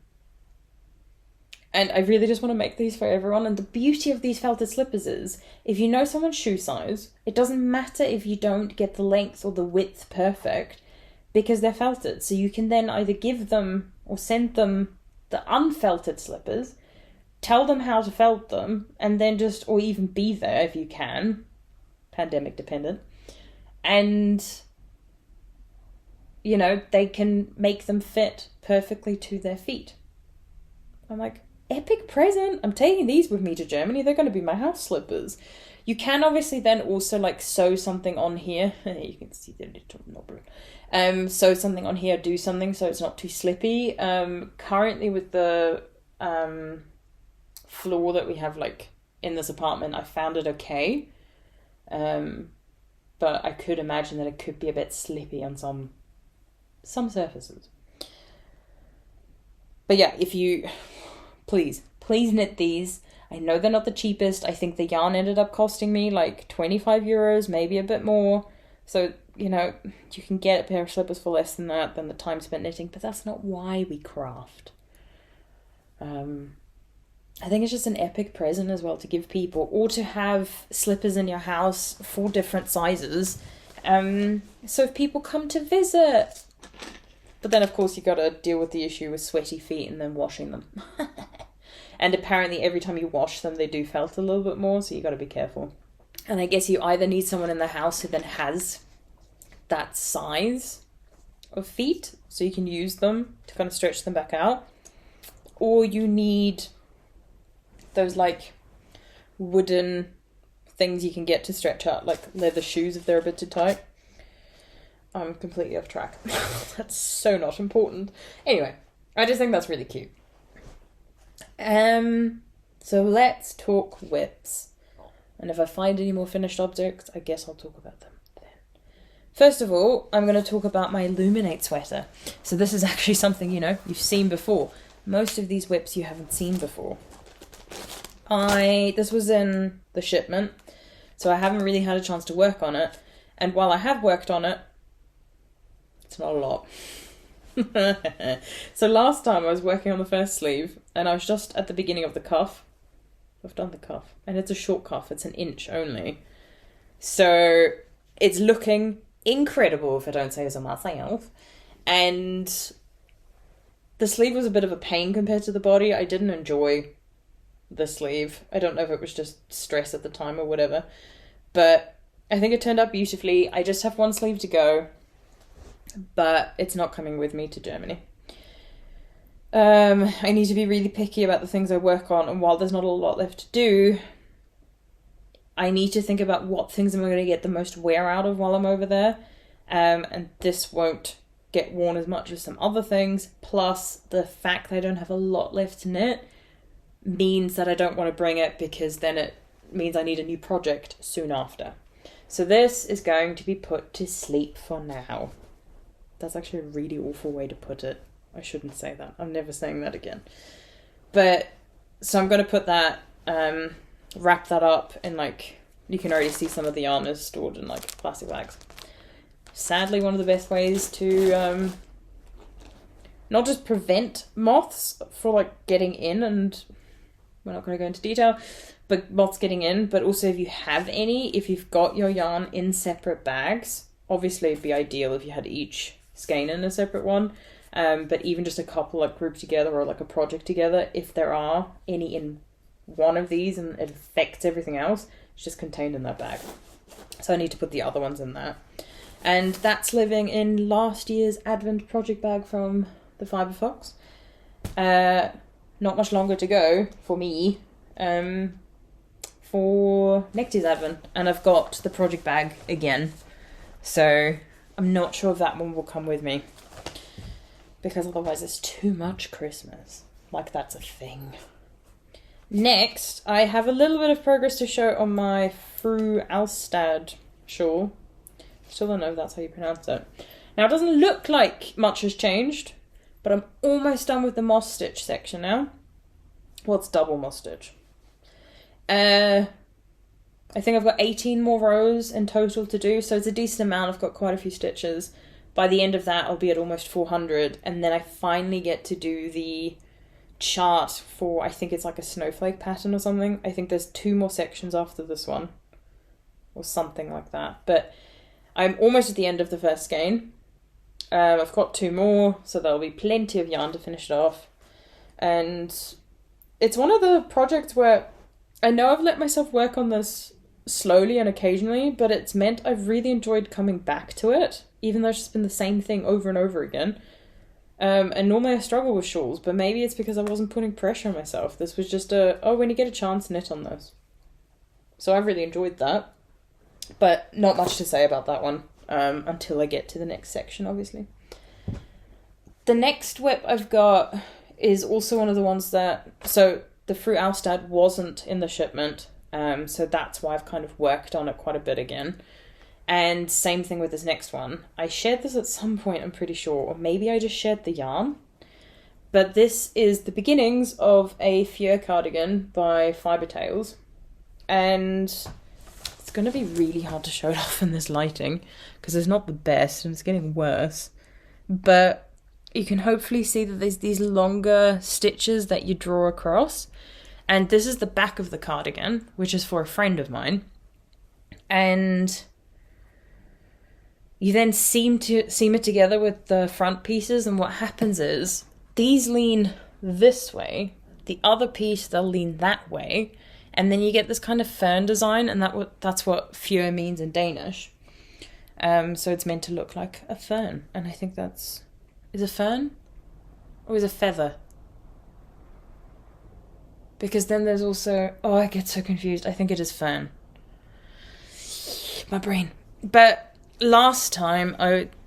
I really just want to make these for everyone. And the beauty of these felted slippers is, if you know someone's shoe size, it doesn't matter if you don't get the length or the width perfect, because they're felted. So you can then either give them or send them the unfelted slippers, tell them how to felt them, and then just, or even be there if you can, pandemic dependent, and, you know, they can make them fit perfectly to their feet. I'm like, epic present. I'm taking these with me to Germany. They're going to be my house slippers. You can obviously then also like sew something on here. You can see the little knobble. Sew something on here, do something so it's not too slippy. Currently with the floor that we have like in this apartment, I found it okay. But I could imagine that it could be a bit slippy on some surfaces. But yeah, if you, please knit these. I know they're not the cheapest. I think the yarn ended up costing me like 25 euros, maybe a bit more. So, you know, you can get a pair of slippers for less than that, than the time spent knitting, but that's not why we craft. I think it's just an epic present as well to give people, or to have slippers in your house for different sizes. So if people come to visit. But then, of course, you got to deal with the issue with sweaty feet and then washing them. And apparently every time you wash them, they do felt a little bit more, so you got to be careful. And I guess you either need someone in the house who then has that size of feet, so you can use them to kind of stretch them back out. Or you need those, like, wooden things you can get to stretch out, like leather shoes if they're a bit too tight. I'm completely off track. That's so not important. Anyway, I just think that's really cute. So let's talk whips. And if I find any more finished objects, I guess I'll talk about them then. First of all, I'm going to talk about my Luminate sweater. So this is actually something, you know, you've seen before. Most of these whips you haven't seen before. This was in the shipment, so I haven't really had a chance to work on it. And while I have worked on it, it's not a lot. So last time I was working on the first sleeve, and I was just at the beginning of the cuff. I've done the cuff, and it's a short cuff. It's 1 inch only. So it's looking incredible, if I don't say so myself. And the sleeve was a bit of a pain compared to the body. I didn't enjoy the sleeve. I don't know if it was just stress at the time or whatever, but I think it turned out beautifully. I just have one sleeve to go, but it's not coming with me to Germany. I need to be really picky about the things I work on, and while there's not a lot left to do, I need to think about what things I'm going to get the most wear out of while I'm over there, and this won't get worn as much as some other things, plus the fact that I don't have a lot left to knit means that I don't want to bring it, because then it means I need a new project soon after. So this is going to be put to sleep for now. That's actually a really awful way to put it. I shouldn't say that. I'm never saying that again. But, so I'm going to put that, wrap that up in, like, you can already see some of the yarn is stored in, like, plastic bags. Sadly, one of the best ways to, not just prevent moths for, like, getting in, and we're not going to go into detail, but moths getting in, but also if you have any, if you've got your yarn in separate bags, obviously it'd be ideal if you had each skein in a separate one, but even just a couple like grouped together or like a project together, if there are any in one of these and it affects everything else, it's just contained in that bag. So I need to put the other ones in there. And that's living in last year's Advent project bag from the Fibre Fox. Not much longer to go for me for next year's Advent. And I've got the project bag again. So I'm not sure if that one will come with me, because otherwise it's too much Christmas. Like, that's a thing. Next, I have a little bit of progress to show on my Fru Alstad shawl. Still don't know if that's how you pronounce it. Now, it doesn't look like much has changed, but I'm almost done with the moss stitch section now. Well, it's double moss stitch. I think I've got 18 more rows in total to do, so it's a decent amount. I've got quite a few stitches. By the end of that, I'll be at almost 400, and then I finally get to do the chart for, I think it's like a snowflake pattern or something. I think there's 2 more sections after this one, or something like that. But I'm almost at the end of the first skein. I've got 2 more, so there'll be plenty of yarn to finish it off. And it's one of the projects where I know I've let myself work on this slowly and occasionally, but it's meant I've really enjoyed coming back to it, even though it's just been the same thing over and over again. And normally I struggle with shawls, but maybe it's because I wasn't putting pressure on myself. This was just when you get a chance, knit on this. So I really enjoyed that. But not much to say about that one until I get to the next section, obviously. The next whip I've got is also one of the ones that... So the Fruit Alstad wasn't in the shipment, so that's why I've kind of worked on it quite a bit again. And same thing with this next one. I shared this at some point, I'm pretty sure, or maybe I just shared the yarn. But this is the beginnings of a Fibre cardigan by Fairytale. And it's going to be really hard to show it off in this lighting, because it's not the best and it's getting worse. But you can hopefully see that there's these longer stitches that you draw across. And this is the back of the cardigan, which is for a friend of mine. And you then seam it together with the front pieces, and what happens is these lean this way, the other piece they'll lean that way, and then you get this kind of fern design, and that's what fjord means in Danish. So it's meant to look like a fern, and I think is a fern or is a feather? Because then there's also, I get so confused. I think it is fern. My brain. But last time,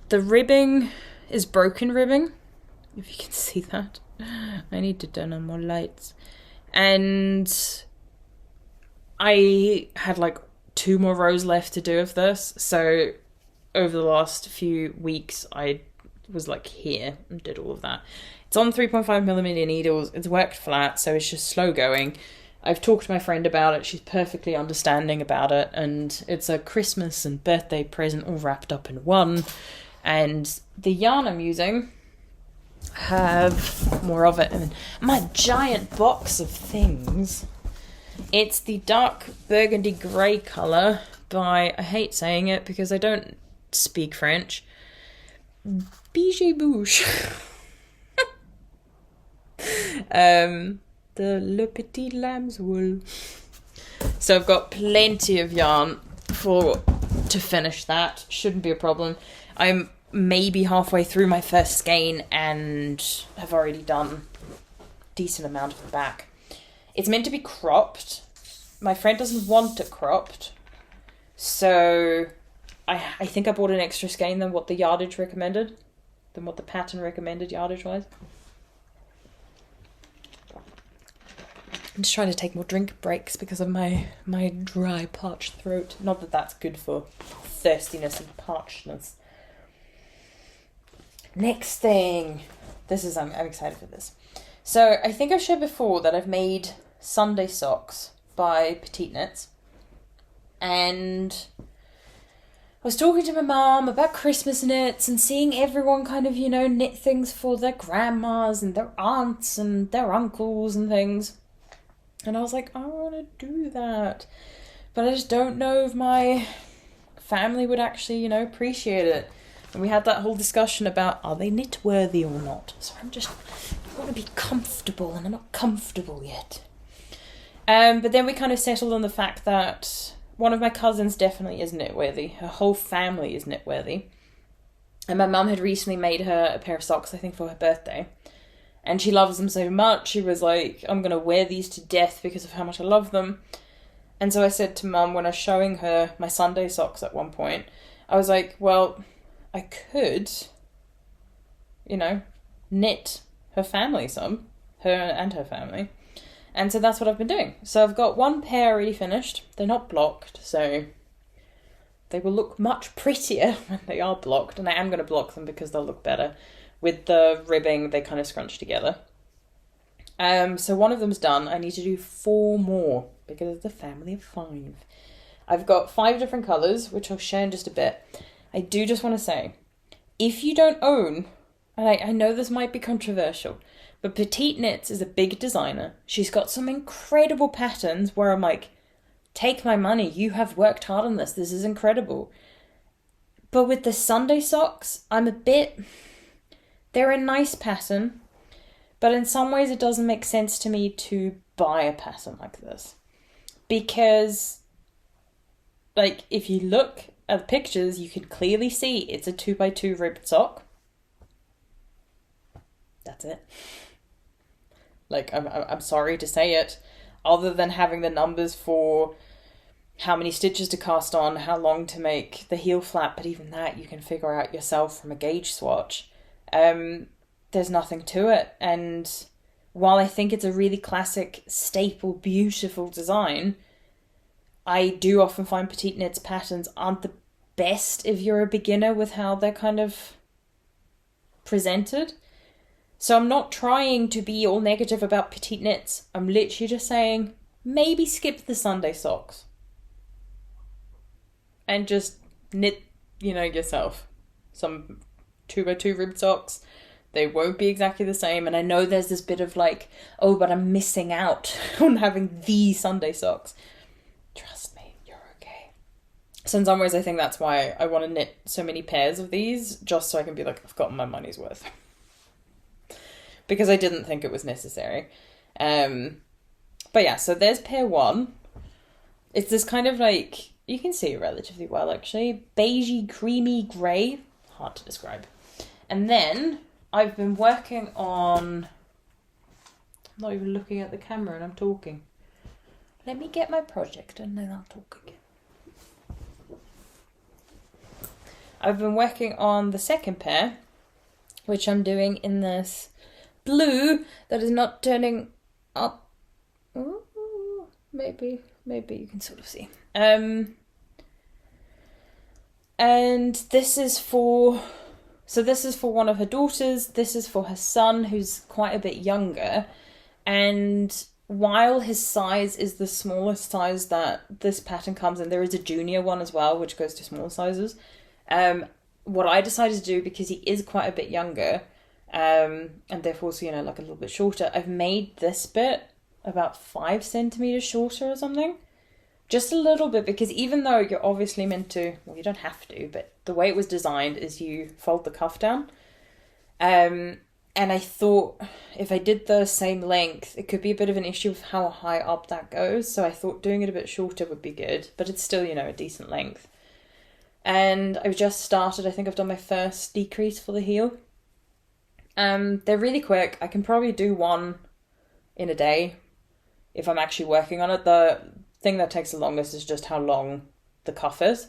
the ribbing is broken ribbing, if you can see that. I need to turn on more lights. And I had like 2 more rows left to do of this, so over the last few weeks I was like here and did all of that. It's on 3.5mm needles, it's worked flat, so it's just slow going. I've talked to my friend about it, she's perfectly understanding about it, and it's a Christmas and birthday present all wrapped up in one. And the yarn I'm using, have more of it in my giant box of things. It's the dark burgundy grey colour by, I hate saying it because I don't speak French, BC Bouche. The Le Petit Lamb's Wool. So I've got plenty of yarn to finish that. Shouldn't be a problem. I'm maybe halfway through my first skein and have already done a decent amount of the back. It's meant to be cropped. My friend doesn't want it cropped, so I think I bought an extra skein than what the yardage recommended, than what the pattern recommended yardage wise. I'm just trying to take more drink breaks because of my dry, parched throat. Not that that's good for thirstiness and parchedness. Next thing. I'm excited for this. So I think I've shared before that I've made Sunday socks by Petite Knits. And I was talking to my mum about Christmas knits and seeing everyone kind of, knit things for their grandmas and their aunts and their uncles and things. And I was like, I want to do that. But I just don't know if my family would actually, appreciate it. And we had that whole discussion about, are they knit worthy or not? So I want to be comfortable, and I'm not comfortable yet. But then we kind of settled on the fact that one of my cousins definitely is knit worthy. Her whole family is knit worthy. And my mum had recently made her a pair of socks, I think, for her birthday. And she loves them so much, she was like, I'm going to wear these to death because of how much I love them. And so I said to Mum, when I was showing her my Sunday socks at one point, I was like, well, I could, knit her family some, her and her family. And so that's what I've been doing. So I've got one pair already finished. They're not blocked, so they will look much prettier when they are blocked. And I am going to block them because they'll look better. With the ribbing, they kind of scrunch together. So one of them's done. I need to do 4 more because it's a family of 5. I've got 5 different colours, which I'll share in just a bit. I do just want to say, if you don't own, and I know this might be controversial, but Petite Knits is a big designer. She's got some incredible patterns where I'm like, take my money, you have worked hard on this is incredible. But with the Sunday socks, they're a nice pattern, But in some ways it doesn't make sense to me to buy a pattern like this. Because, like, if you look at the pictures, you can clearly see it's a 2x2 ribbed sock. That's it. Like, I'm sorry to say it. Other than having the numbers for how many stitches to cast on, how long to make the heel flap, but even that you can figure out yourself from a gauge swatch. There's nothing to it. And while I think it's a really classic, staple, beautiful design, I do often find Petite knits patterns aren't the best if you're a beginner with how they're kind of presented. So I'm not trying to be all negative about Petite knits. I'm literally just saying, maybe skip the Sunday socks. And just knit, yourself. Some 2x2 ribbed socks. They won't be exactly the same. And I know there's this bit of like, oh, but I'm missing out on having the Sunday socks. Trust me, you're okay. So in some ways, I think that's why I want to knit so many pairs of these, just so I can be like, I've gotten my money's worth. Because I didn't think it was necessary. But yeah, so there's pair one. It's this kind of like, you can see it relatively well actually, beigey, creamy grey. Hard to describe. And then I've been working on, I'm not even looking at the camera and I'm talking. Let me get my project and then I'll talk again. I've been working on the second pair, which I'm doing in this blue that is not turning up. Ooh, maybe you can sort of see. And this is for one of her daughters. This is for her son, who's quite a bit younger. And while his size is the smallest size that this pattern comes in, there is a junior one as well, which goes to smaller sizes. What I decided to do, because he is quite a bit younger, and therefore also, like a little bit shorter, I've made this bit about 5 centimeters shorter or something. Just a little bit, because even though you're obviously meant to, well, you don't have to, but the way it was designed is you fold the cuff down. And I thought if I did the same length, it could be a bit of an issue with how high up that goes. So I thought doing it a bit shorter would be good, but it's still, a decent length. And I've just started, I think I've done my first decrease for the heel. They're really quick. I can probably do one in a day if I'm actually working on it. The thing that takes the longest is just how long the cuff is.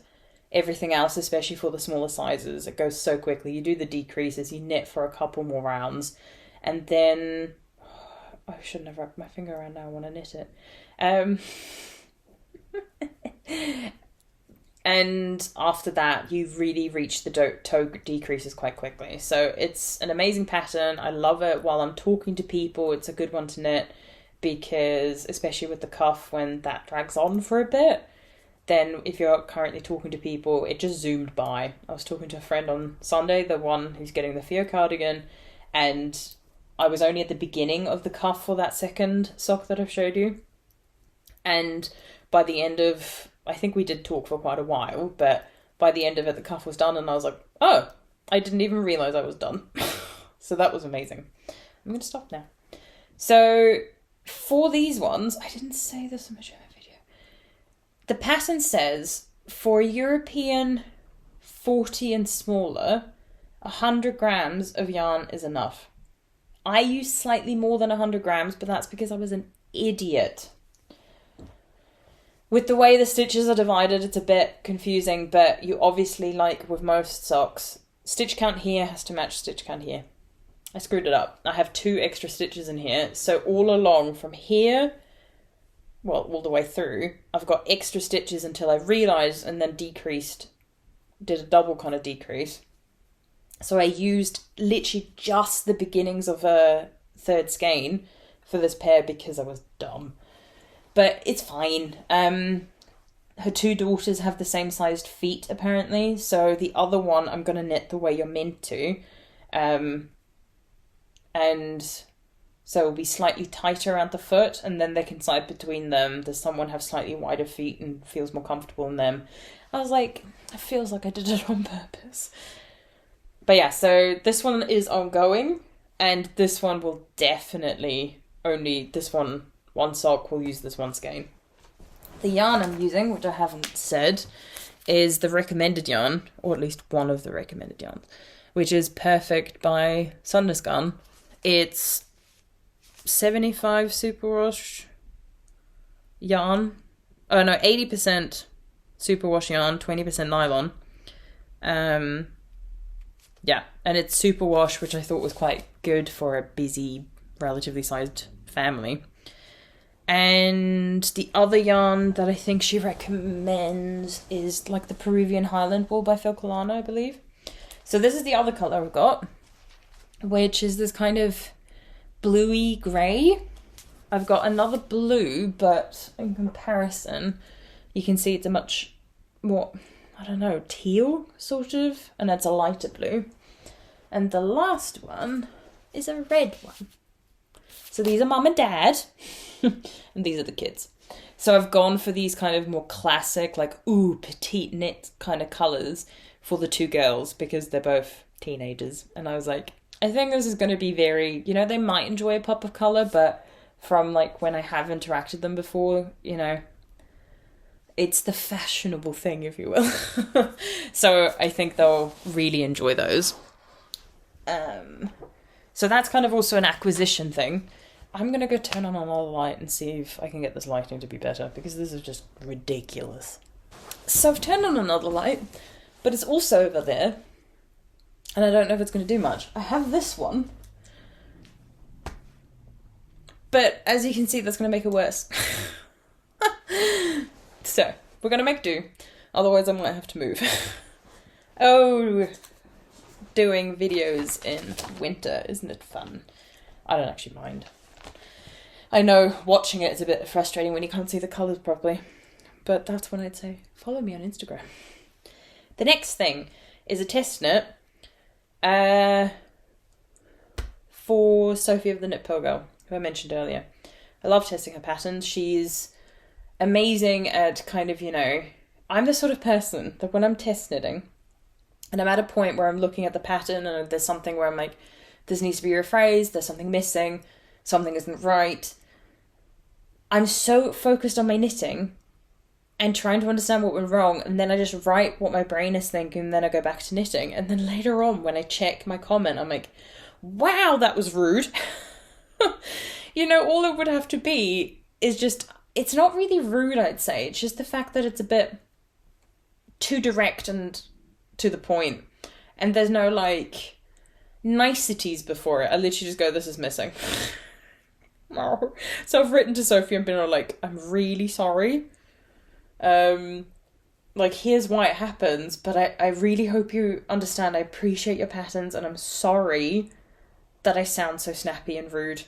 Everything else, especially for the smaller sizes, it goes so quickly. You do the decreases, you knit for a couple more rounds, and then I shouldn't have wrapped my finger around now. I want to knit it. And after that, you really reach the toe decreases quite quickly. So it's an amazing pattern. I love it while I'm talking to people. It's a good one to knit because, especially with the cuff, when that drags on for a bit, then if you're currently talking to people, it just zoomed by. I was talking to a friend on Sunday, the one who's getting the Theo cardigan, and I was only at the beginning of the cuff for that second sock that I've showed you. And by the end of, I think we did talk for quite a while, but by the end of it, the cuff was done, and I was like, oh, I didn't even realise I was done. So that was amazing. I'm going to stop now. So for these ones, I didn't say this in my video. The pattern says, for a European 40 and smaller, 100 grams of yarn is enough. I use slightly more than 100 grams, but that's because I was an idiot. With the way the stitches are divided, it's a bit confusing, but you obviously, like with most socks, stitch count here has to match stitch count here. I screwed it up. I have 2 extra stitches in here, so all along from here, well, all the way through, I've got extra stitches until I realised and then decreased, did a double kind of decrease. So I used literally just the beginnings of a third skein for this pair because I was dumb. But it's fine. Her 2 daughters have the same sized feet, apparently. So the other one, I'm going to knit the way you're meant to. And so it'll be slightly tighter around the foot. And then they can slide between them. Does someone have slightly wider feet and feels more comfortable in them? I was like, it feels like I did it on purpose. But yeah, so this one is ongoing. And this one will definitely only, this one sock will use this one skein. The yarn I'm using, which I haven't said, is the recommended yarn, or at least one of the recommended yarns, which is Perfect by Sunless Garn. It's 75 superwash yarn. Oh no, 80% superwash yarn, 20% nylon. Yeah, and it's superwash, which I thought was quite good for a busy, relatively sized family. And the other yarn that I think she recommends is like the Peruvian Highland Wool by Phil Colano, I believe. So this is the other colour I've got, which is this kind of bluey grey. I've got another blue, but in comparison, you can see it's a much more, I don't know, teal sort of, and it's a lighter blue. And the last one is a red one. So these are mum and dad, and these are the kids. So I've gone for these kind of more classic, like, ooh, petite knit kind of colours for the two girls, because they're both teenagers. And I was like, I think this is going to be very, you know, they might enjoy a pop of colour, but from like when I have interacted them before, you know, it's the fashionable thing, if you will. So I think they'll really enjoy those. So that's kind of also an acquisition thing. I'm going to go turn on another light and see if I can get this lighting to be better, because this is just ridiculous. So I've turned on another light, but it's also over there, and I don't know if it's going to do much. I have this one, but as you can see, that's going to make it worse. So we're going to make do, otherwise I might have to move. Oh, doing videos in winter, isn't it fun? I don't actually mind. I know watching it is a bit frustrating when you can't see the colours properly, but that's when I'd say follow me on Instagram. The next thing is a test knit for Sophie of the Knit Pearl Girl, who I mentioned earlier. I love testing her patterns. She's amazing at kind of, you know, I'm the sort of person that when I'm test knitting and I'm at a point where I'm looking at the pattern and there's something where I'm like, this needs to be rephrased, there's something missing, something isn't right, I'm so focused on my knitting and trying to understand what went wrong, and then I just write what my brain is thinking, and then I go back to knitting, and then later on when I check my comment, I'm like, wow, that was rude. You know, all it would have to be is just, it's not really rude, I'd say, it's just the fact that it's a bit too direct and to the point, and there's no like niceties before it. I literally just go, this is missing. So I've written to Sophie and been like, I'm really sorry. Like, here's why it happens, but I really hope you understand. I appreciate your patterns, and I'm sorry that I sound so snappy and rude.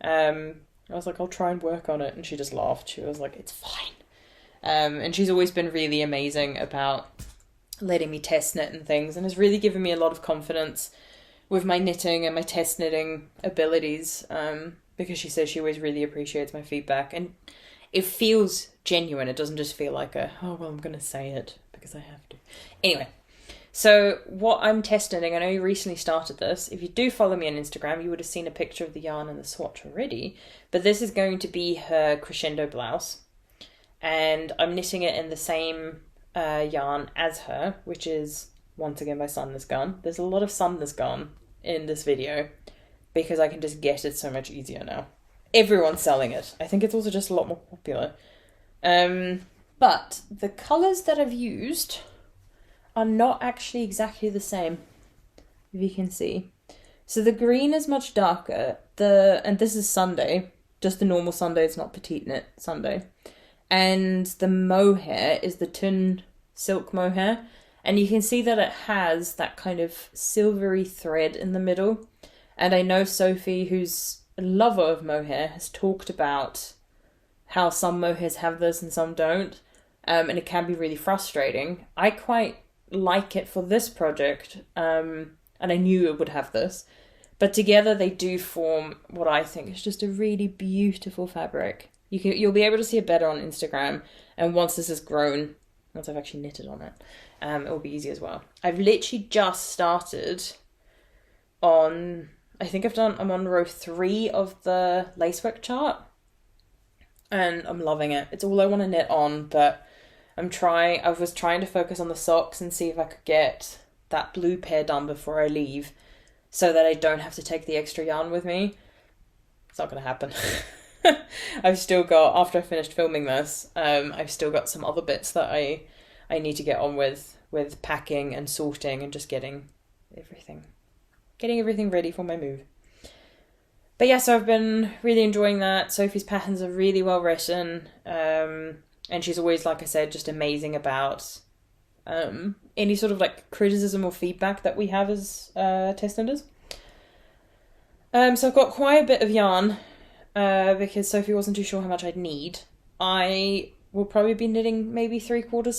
I was like, I'll try and work on it, and she just laughed. She was like, it's fine. And she's always been really amazing about letting me test knit and things, and has really given me a lot of confidence with my knitting and my test knitting abilities, because she says she always really appreciates my feedback, and it feels genuine. It doesn't just feel like a, oh, well, I'm going to say it because I have to. Anyway, so what I'm test knitting, I know you recently started this. If you do follow me on Instagram, you would have seen a picture of the yarn and the swatch already, but this is going to be her Crescendo Blouse, and I'm knitting it in the same yarn as her, which is once again by Sunless Garn. There's a lot of Sunless Garn in this video because I can just get it so much easier now. Everyone's selling it. I think it's also just a lot more popular. But the colours that I've used are not actually exactly the same, if you can see. So the green is much darker. And this is Sunday, just the normal Sunday, it's not Petite knit Sunday. And the mohair is the Thun silk mohair. And you can see that it has that kind of silvery thread in the middle. And I know Sophie, who's a lover of mohair, has talked about how some mohairs have this and some don't. And it can be really frustrating. I quite like it for this project. And I knew it would have this. But together they do form what I think is just a really beautiful fabric. You'll be able to see it better on Instagram. And once this has grown, once I've actually knitted on it, it will be easy as well. I've literally just started on, I think I'm on row 3 of the lacework chart, and I'm loving it. It's all I want to knit on, but I was trying to focus on the socks and see if I could get that blue pair done before I leave, so that I don't have to take the extra yarn with me. It's not going to happen. I've still got, after I finished filming this, I've still got some other bits that I need to get on with packing and sorting and just getting everything ready for my move. But yeah, so I've been really enjoying that. Sophie's patterns are really well written, and she's always, like I said, just amazing about any sort of like criticism or feedback that we have as test knitters. So I've got quite a bit of yarn because Sophie wasn't too sure how much I'd need. I will probably be knitting maybe 3/4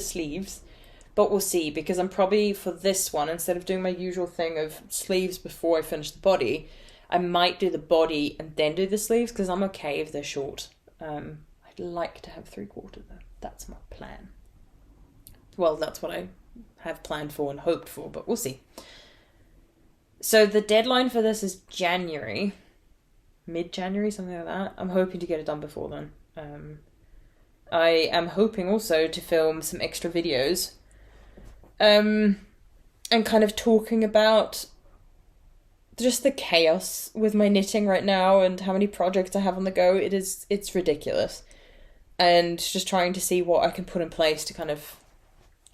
sleeves, but we'll see, because I'm probably, for this one, instead of doing my usual thing of sleeves before I finish the body, I might do the body and then do the sleeves, because I'm okay if they're short. I'd like to have 3/4 though. That's my plan. Well, that's what I have planned for and hoped for, but we'll see. So the deadline for this is January, mid-January, something like that. I'm hoping to get it done before then. I am hoping also to film some extra videos, and kind of talking about just the chaos with my knitting right now and how many projects I have on the go. It's ridiculous. And just trying to see what I can put in place to kind of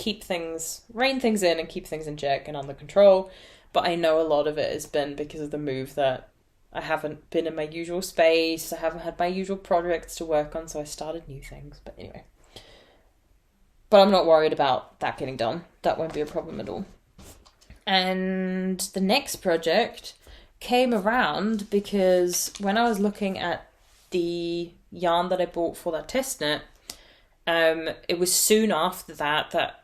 rein things in and keep things in check and under control. But I know a lot of it has been because of the move, that I haven't been in my usual space, I haven't had my usual projects to work on, so I started new things. But anyway. But I'm not worried about that getting done. That won't be a problem at all. And the next project came around because when I was looking at the yarn that I bought for that test knit, it was soon after that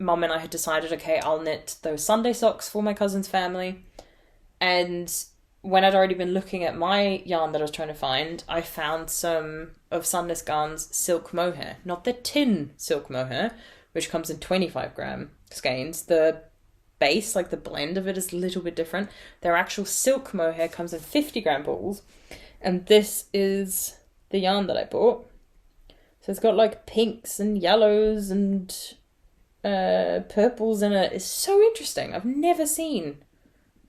Mum and I had decided, okay, I'll knit those Sunday socks for my cousin's family. And when I'd already been looking at my yarn that I was trying to find, I found some of Sunless Garn's silk mohair. Not the tin silk mohair, which comes in 25 gram skeins. The base, like the blend of it, is a little bit different. Their actual silk mohair comes in 50 gram balls. And this is the yarn that I bought. So it's got like pinks and yellows and purples in it. It's so interesting. I've never seen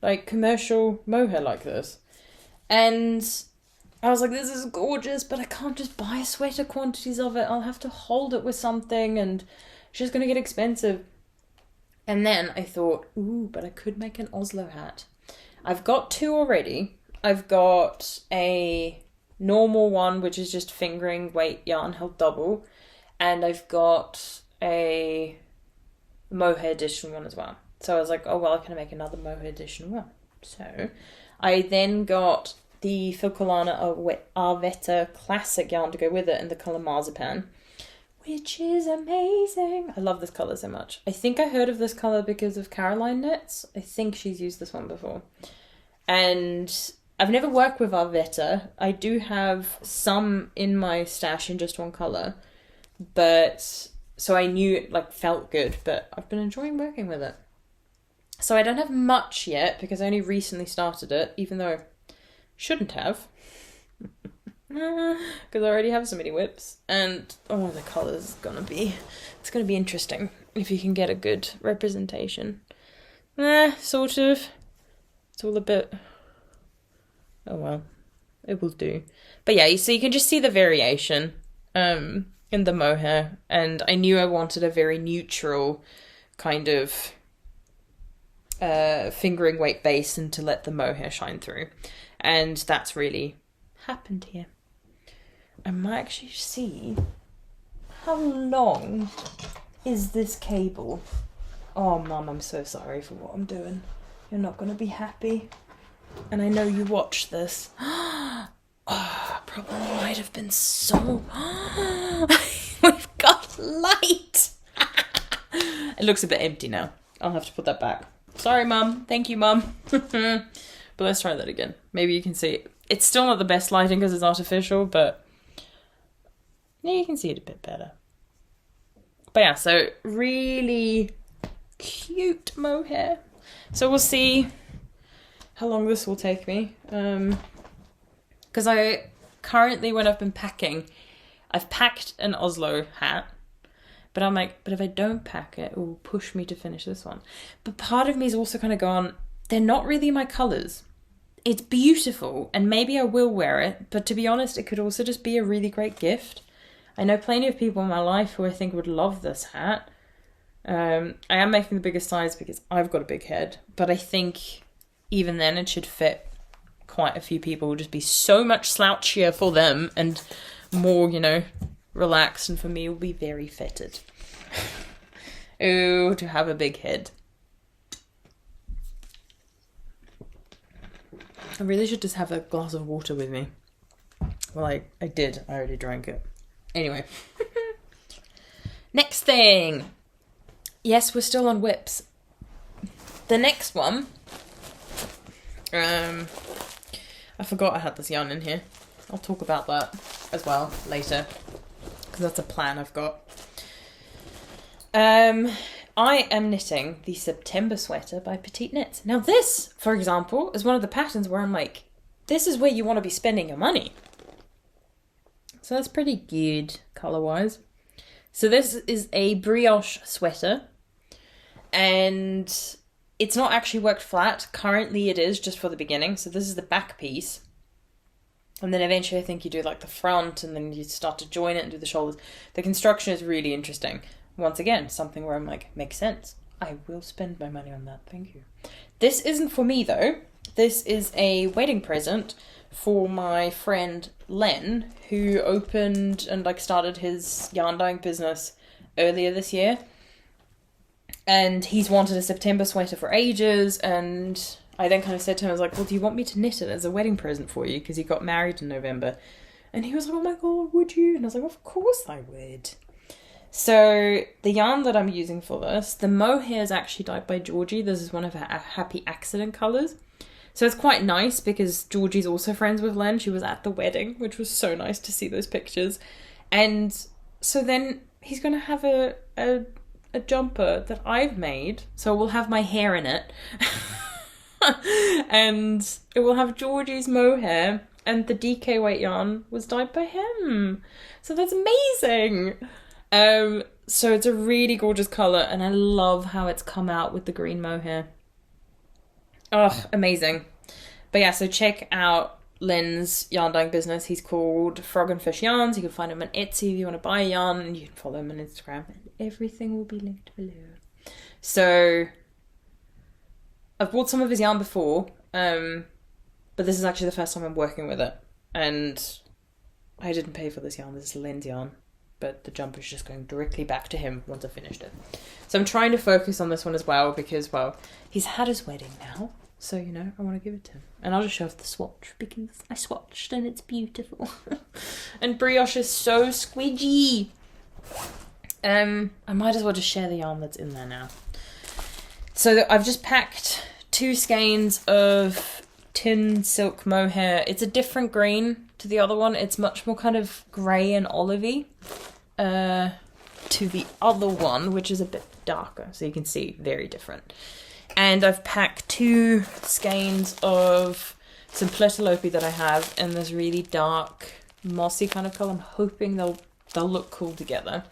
like commercial mohair like this. And I was like, this is gorgeous, but I can't just buy sweater quantities of it. I'll have to hold it with something and it's just going to get expensive. And then I thought, ooh, but I could make an Oslo hat. I've got 2 already. I've got a normal one, which is just fingering weight yarn held double. And I've got a mohair edition one as well. So I was like, oh, well, I can make another mohair edition one. So I then got the Filcolana Arvetta classic yarn to go with it in the colour Marzipan, which is amazing. I love this colour so much. I think I heard of this colour because of Caroline Knits. I think she's used this one before. And I've never worked with Arvetta. I do have some in my stash in just one colour. But so I knew it like felt good, but I've been enjoying working with it. So I don't have much yet because I only recently started it, even though I shouldn't have. Because I already have so many whips. And oh, the colour's gonna be interesting if you can get a good representation. Sort of. It's all a bit, oh well, it will do. But yeah, so you can just see the variation in the mohair. And I knew I wanted a very neutral kind of fingering weight base and to let the mohair shine through. And that's really happened here. I might actually see how long is this cable. Oh, Mum, I'm so sorry for what I'm doing. You're not going to be happy. And I know you watch this. Oh, probably might have been so... We've got light! It looks a bit empty now. I'll have to put that back. Sorry, Mum. Thank you, Mum. But let's try that again. Maybe you can see it. It's still not the best lighting because it's artificial, but yeah, you can see it a bit better. But yeah, so really cute mohair. So we'll see how long this will take me. Because I currently, when I've been packing, I've packed an Oslo hat. But I'm like, but if I don't pack it, it will push me to finish this one. But part of me is also kind of gone, they're not really my colours. It's beautiful, and maybe I will wear it, but to be honest, it could also just be a really great gift. I know plenty of people in my life who I think would love this hat. I am making the biggest size because I've got a big head, but I think even then it should fit quite a few people. It would just be so much slouchier for them and more, you know, relaxed, and for me it will be very fitted. Ooh, to have a big head. I really should just have a glass of water with me. Well, I did. I already drank it. Anyway. Next thing. Yes, we're still on whips. The next one. I forgot I had this yarn in here. I'll talk about that as well later, because that's a plan I've got. I am knitting the September sweater by Petite Knits. Now this, for example, is one of the patterns where I'm like, this is where you want to be spending your money. So that's pretty good colour-wise. So this is a brioche sweater, and it's not actually worked flat. Currently it is just for the beginning. So this is the back piece. And then eventually I think you do like the front, and then you start to join it and do the shoulders. The construction is really interesting. Once again, something where I'm like, makes sense. I will spend my money on that, thank you. This isn't for me though. This is a wedding present for my friend Len, who opened and like started his yarn dyeing business earlier this year. And he's wanted a September sweater for ages, and I then kind of said to him, I was like, well, do you want me to knit it as a wedding present for you? Because he got married in November. And he was like, oh my god, would you? And I was like, of course I would. So the yarn that I'm using for this, the mohair is actually dyed by Georgie. This is one of her happy accident colours. So it's quite nice because Georgie's also friends with Len. She was at the wedding, which was so nice to see those pictures. And so then he's going to have a jumper that I've made. So we'll have my hair in it. And it will have Georgie's mohair. And the DK weight yarn was dyed by him. So that's amazing. So it's a really gorgeous colour, and I love how it's come out with the green mohair. Oh, amazing. But yeah, so check out Len's yarn dyeing business. He's called Frog and Fish Yarns. You can find him on Etsy if you want to buy a yarn, and you can follow him on Instagram, and everything will be linked below. So I've bought some of his yarn before, but this is actually the first time I'm working with it, and I didn't pay for this yarn. This is Len's yarn. But the jumper's just going directly back to him once I finished it. So I'm trying to focus on this one as well because, well, he's had his wedding now. So, you know, I want to give it to him. And I'll just show off the swatch because I swatched and it's beautiful. And brioche is so squidgy. I might as well just share the yarn that's in there now. So I've just packed 2 skeins of tin silk mohair. It's a different green to the other one. It's much more kind of grey and olivey to the other one, which is a bit darker, so you can see very different. And I've packed 2 skeins of some Plitalope that I have in this really dark mossy kind of colour. I'm hoping they'll look cool together,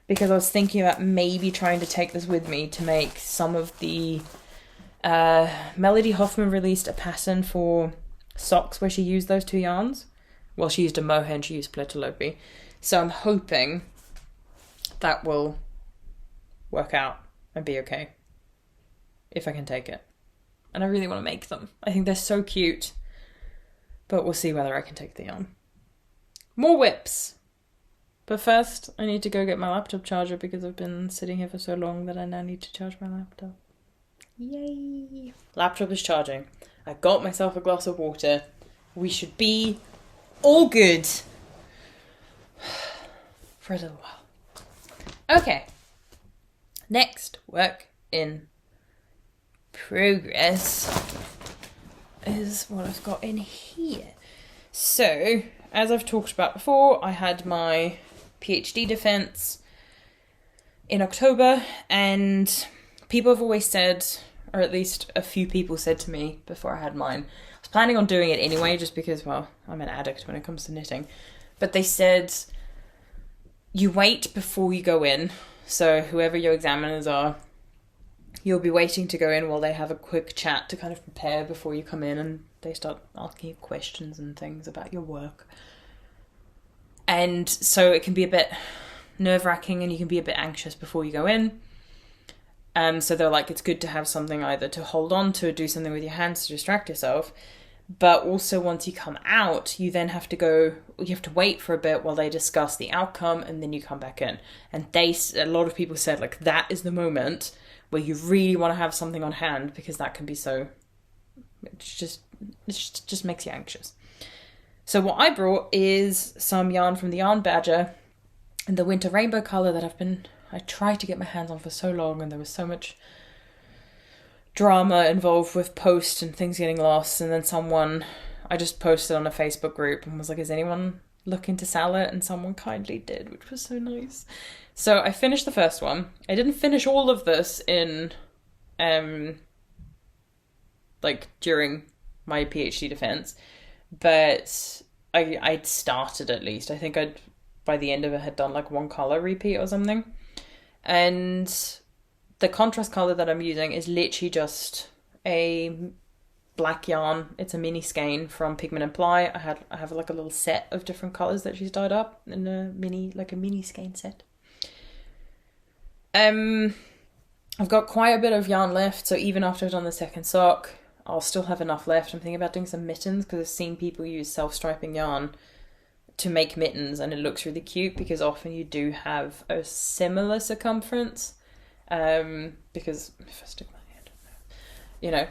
because I was thinking about maybe trying to take this with me to make some of the Melody Hoffman released a pattern for socks where she used those 2 yarns. Well, she used a mohair and she used Plitalope. So I'm hoping that will work out and be okay, if I can take it. And I really want to make them. I think they're so cute. But we'll see whether I can take the yarn. More whips! But first, I need to go get my laptop charger because I've been sitting here for so long that I now need to charge my laptop. Yay! Laptop is charging. I got myself a glass of water. We should be all good for a little while. Okay. Next work in progress is what I've got in here. So, as I've talked about before, I had my PhD defense in October, and people have always said, or at least a few people said to me before I had mine. I was planning on doing it anyway, just because, well, I'm an addict when it comes to knitting. But they said you wait before you go in. So whoever your examiners are, you'll be waiting to go in while they have a quick chat to kind of prepare before you come in, and they start asking you questions and things about your work. And so it can be a bit nerve-wracking and you can be a bit anxious before you go in. So they're like, it's good to have something either to hold on to or do something with your hands to distract yourself. But also once you come out, you then have to wait for a bit while they discuss the outcome, and then you come back in. And a lot of people said, like, that is the moment where you really want to have something on hand, because that can be so, it just makes you anxious. So what I brought is some yarn from the Yarn Badger and the Winter Rainbow colour that I tried to get my hands on for so long, and there was so much drama involved with post and things getting lost. And then I just posted on a Facebook group and was like, is anyone looking to sell it? And someone kindly did, which was so nice. So I finished the first one. I didn't finish all of this in, during my PhD defense, but I'd started at least. I think by the end of it, had done like one color repeat or something. And the contrast color that I'm using is literally just a black yarn. It's a mini skein from Pigment and Ply. I have like a little set of different colors that she's dyed up in a mini skein set. I've got quite a bit of yarn left, so even after I've done the second sock, I'll still have enough left. I'm thinking about doing some mittens, because I've seen people use self-striping yarn to make mittens, and it looks really cute because often you do have a similar circumference. Because if I stick my hand,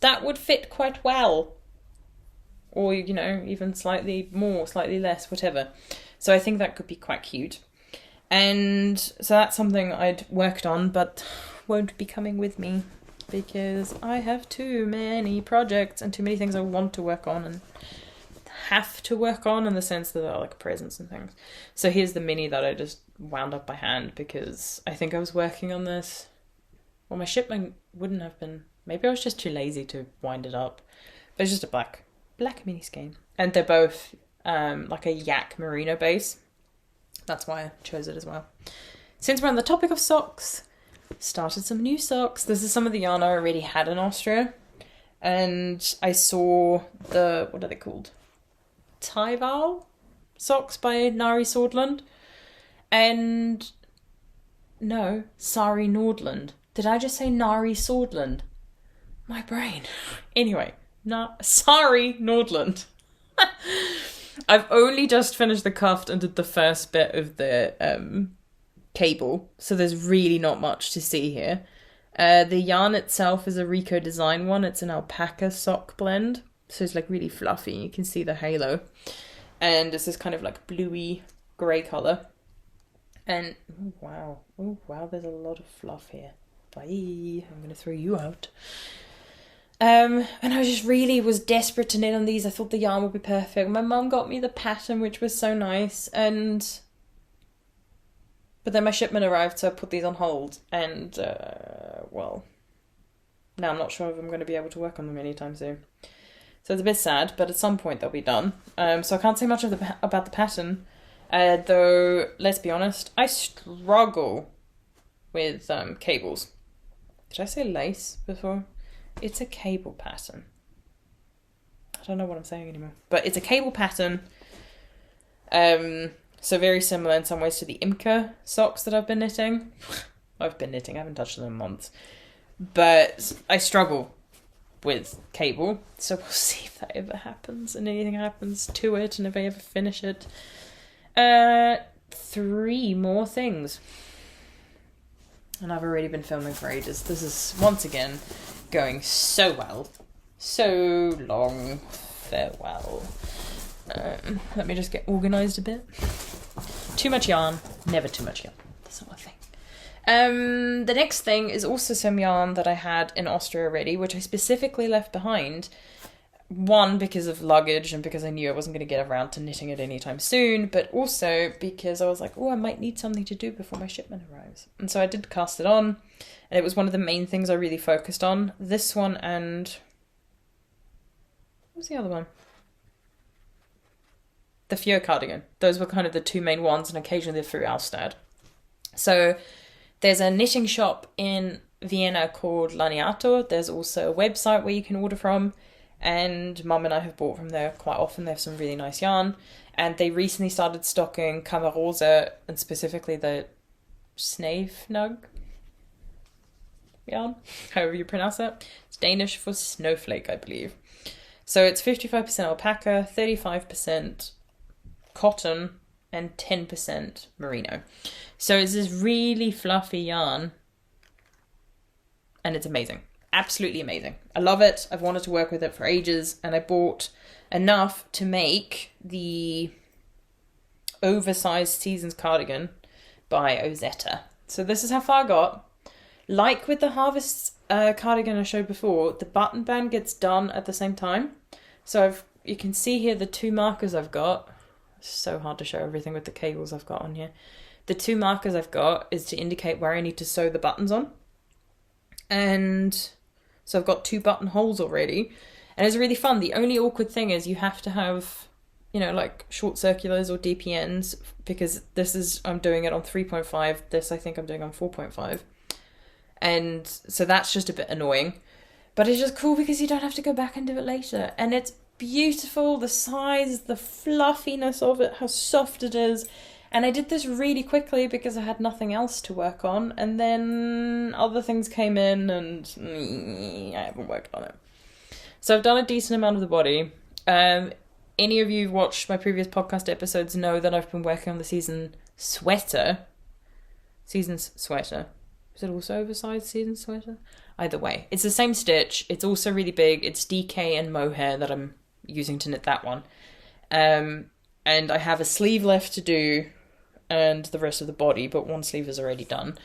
that would fit quite well, or even slightly more, slightly less, whatever. So I think that could be quite cute, and so that's something I'd worked on, but won't be coming with me because I have too many projects and too many things I want to work on and have to work on, in the sense that they're like presents and things. So here's the mini that I just wound up by hand, because I think I was working on this, well, my shipment wouldn't have been, maybe I was just too lazy to wind it up, but it's just a black mini skein, and they're both like a yak merino base. That's why I chose it as well. Since we're on the topic of socks, started some new socks. This is some of the yarn I already had in Austria, and I saw what are they called? Tyval socks by Nari Swordland, and no, Sari Nordland. Did I just say Nari Swordland? My brain. Anyway, Sari Nordland. I've only just finished the cuff and did the first bit of the cable, so there's really not much to see here. The yarn itself is a Rico Design one. It's an alpaca sock blend, so it's like really fluffy. You can see the halo, and this is kind of like bluey grey colour. And oh wow, there's a lot of fluff here. Bye, I'm gonna throw you out. And I just really was desperate to knit on these. I thought the yarn would be perfect. My mum got me the pattern, which was so nice, but then my shipment arrived, so I put these on hold, and well, now I'm not sure if I'm going to be able to work on them anytime soon. So it's a bit sad, but at some point they'll be done. So I can't say much about the pattern, though, let's be honest, I struggle with cables. Did I say lace before? It's a cable pattern. I don't know what I'm saying anymore. But it's a cable pattern. So very similar in some ways to the Imca socks that I've been knitting. I haven't touched them in months. But I struggle with cable. So we'll see if that ever happens and anything happens to it and if I ever finish it. 3 more things. And I've already been filming for ages. This is, once again, going so well. So long. Farewell. Let me just get organised a bit. Too much yarn. Never too much yarn. That's not my thing. The next thing is also some yarn that I had in Austria already, which I specifically left behind One, because of luggage and because I knew I wasn't going to get around to knitting it anytime soon, but also because I was like, oh, I might need something to do before my shipment arrives. And so I did cast it on, and it was one of the main things I really focused on. This one and... what was the other one? The Fjord cardigan. Those were kind of the two main ones, and occasionally the Fru Alstad. So there's a knitting shop in Vienna called Laniato. There's also a website where you can order from, and Mum and I have bought from there quite often. They have some really nice yarn, and they recently started stocking Kamerosa, and specifically the Snæfnug yarn, however you pronounce it. It's Danish for snowflake, I believe. So it's 55% alpaca, 35% cotton, and 10% merino. So it's this really fluffy yarn, and it's amazing. Absolutely amazing. I love it. I've wanted to work with it for ages, and I bought enough to make the oversized seasons cardigan by Ozetta. So this is how far I got. Like with the Harvest cardigan I showed before, the button band gets done at the same time. So you can see here the two markers I've got. It's so hard to show everything with the cables I've got on here. The two markers I've got is to indicate where I need to sew the buttons on. And so I've got 2 button holes already. And it's really fun. The only awkward thing is you have to have, you know, like short circulars or DPNs, because this is, I'm doing it on 3.5. This I think I'm doing on 4.5. And so that's just a bit annoying. But it's just cool because you don't have to go back and do it later. And it's beautiful. The size, the fluffiness of it, how soft it is. And I did this really quickly because I had nothing else to work on. And then other things came in and I haven't worked on it. So I've done a decent amount of the body. Any of you who've watched my previous podcast episodes know that I've been working on the season's sweater. Is it also oversized season sweater? Either way, it's the same stitch. It's also really big. It's DK and mohair that I'm using to knit that one. And I have a sleeve left to do and the rest of the body, but one sleeve is already done.